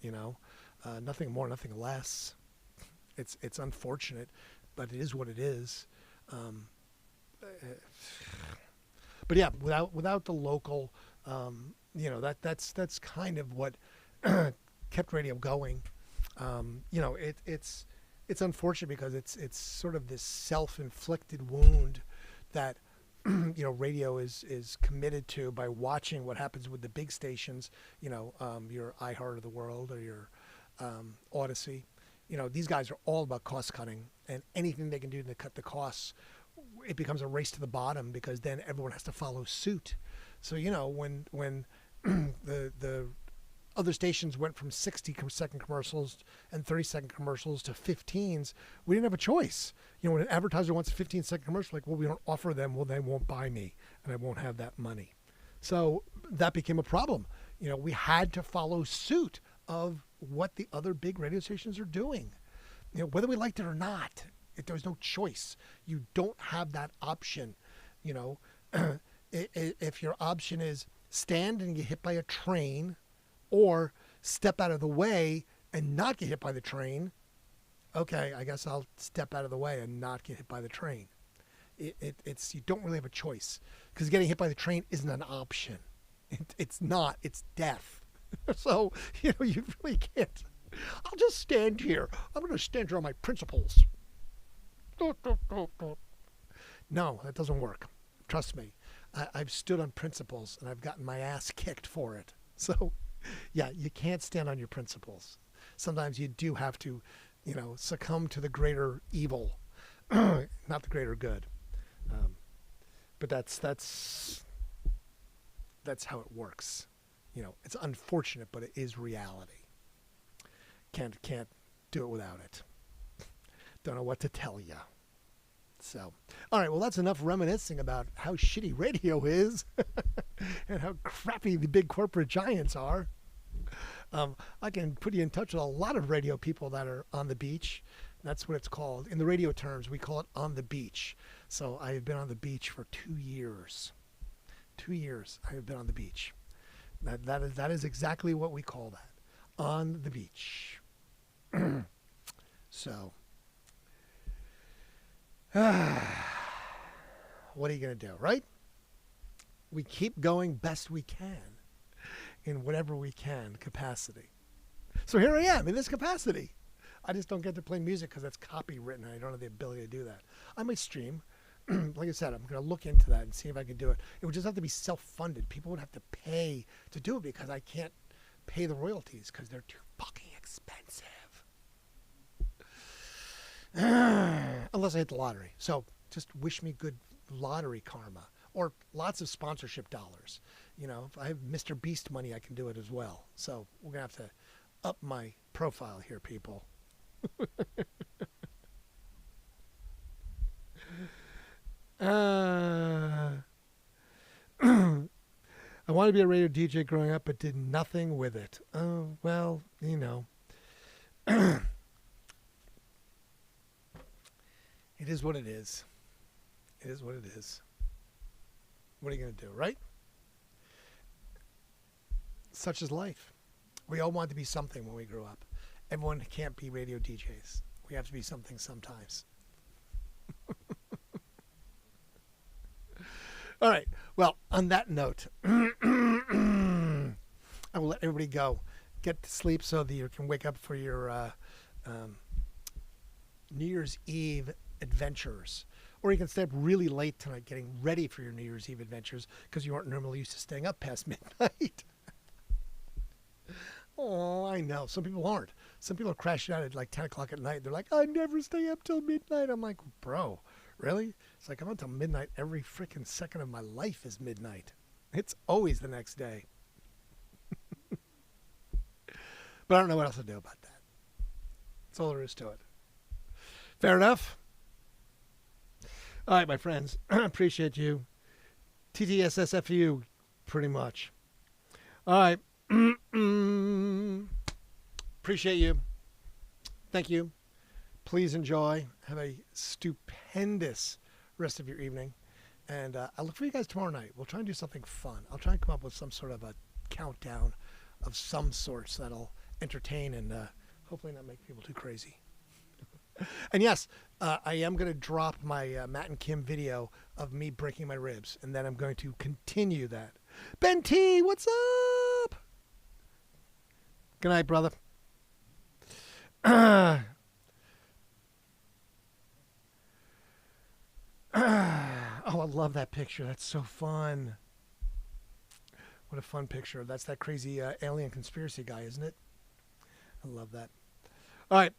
Nothing more, nothing less. It's unfortunate, but it is what it is. But yeah, without the local, that's kind of what kept radio going. It's unfortunate because it's sort of this self-inflicted wound that radio is committed to by watching what happens with the big stations. Your iHeart of the world or your Odyssey. These guys are all about cost cutting, and anything they can do to cut the costs, it becomes a race to the bottom because then everyone has to follow suit. So when the other stations went from 60-second commercials and 30-second commercials to 15s, we didn't have a choice. When an advertiser wants a 15-second commercial, like, well, we don't offer them, well, they won't buy me, and I won't have that money. So that became a problem. We had to follow suit of what the other big radio stations are doing. Whether we liked it or not, there was no choice. You don't have that option. If your option is stand and get hit by a train, or step out of the way and not get hit by the train, okay, I guess I'll step out of the way and not get hit by the train. It's you don't really have a choice because getting hit by the train isn't an option. It's not. It's death. So, you really can't. I'll just stand here. I'm going to stand here on my principles. No, that doesn't work. Trust me. I've stood on principles, and I've gotten my ass kicked for it. So, yeah, you can't stand on your principles. Sometimes you do have to, succumb to the greater evil, not the greater good. But that's how it works. It's unfortunate, but it is reality. Can't do it without it. Don't know what to tell you. So, all right, well, that's enough reminiscing about how shitty radio is and how crappy the big corporate giants are. I can put you in touch with a lot of radio people that are on the beach. That's what it's called. In the radio terms, we call it on the beach. So I have been on the beach for 2 years. 2 years I have been on the beach. That is exactly what we call that. On the beach. So, what are you going to do, right? We keep going best we can in whatever we can capacity. So here I am in this capacity. I just don't get to play music because that's copywritten and I don't have the ability to do that. I might stream. Like I said, I'm going to look into that and see if I can do it. It would just have to be self-funded. People would have to pay to do it because I can't pay the royalties because they're too fucking expensive. Unless I hit the lottery. So just wish me good lottery karma or lots of sponsorship dollars. If I have Mr. Beast money, I can do it as well. So we're going to have to up my profile here, people. I wanted to be a radio DJ growing up, but did nothing with it. Oh, well, It is what it is. It is what it is. What are you going to do, right? Such is life. We all want to be something when we grow up. Everyone can't be radio DJs. We have to be something sometimes. All right. Well, on that note, I will let everybody go. Get to sleep so that you can wake up for your New Year's Eve adventures. Or you can stay up really late tonight getting ready for your New Year's Eve adventures because you aren't normally used to staying up past midnight. Oh, I know. Some people aren't. Some people are crashing out at like 10 o'clock at night. They're like, I never stay up till midnight. I'm like, bro, really? It's like I'm up till midnight. Every freaking second of my life is midnight. It's always the next day. But I don't know what else to do about that. That's all there is to it. Fair enough? All right, my friends. Appreciate you. TTSSFU, pretty much. All right. Appreciate you. Thank you. Please enjoy. Have a stupendous rest of your evening. And I'll look for you guys tomorrow night. We'll try and do something fun. I'll try and come up with some sort of a countdown of some sorts that'll entertain and hopefully not make people too crazy. And yes, I am going to drop my Matt and Kim video of me breaking my ribs. And then I'm going to continue that. Ben T, what's up? Good night, brother. Oh, I love that picture. That's so fun. What a fun picture. That's that crazy alien conspiracy guy, isn't it? I love that. All right.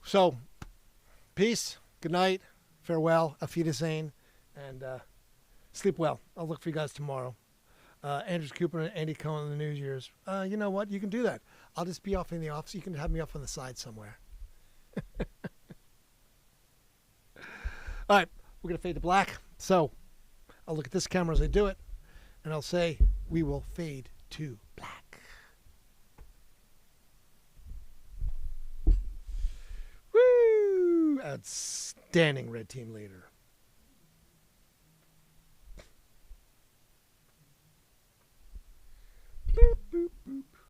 So, peace, good night, farewell, auf Wiedersehen, and sleep well. I'll look for you guys tomorrow. Andrew Cooper and Andy Cohen in the New Year's. You know what? You can do that. I'll just be off in the office. You can have me off on the side somewhere. All right, we're going to fade to black. So, I'll look at this camera as I do it, and I'll say, we will fade to black. Woo! Outstanding red team leader.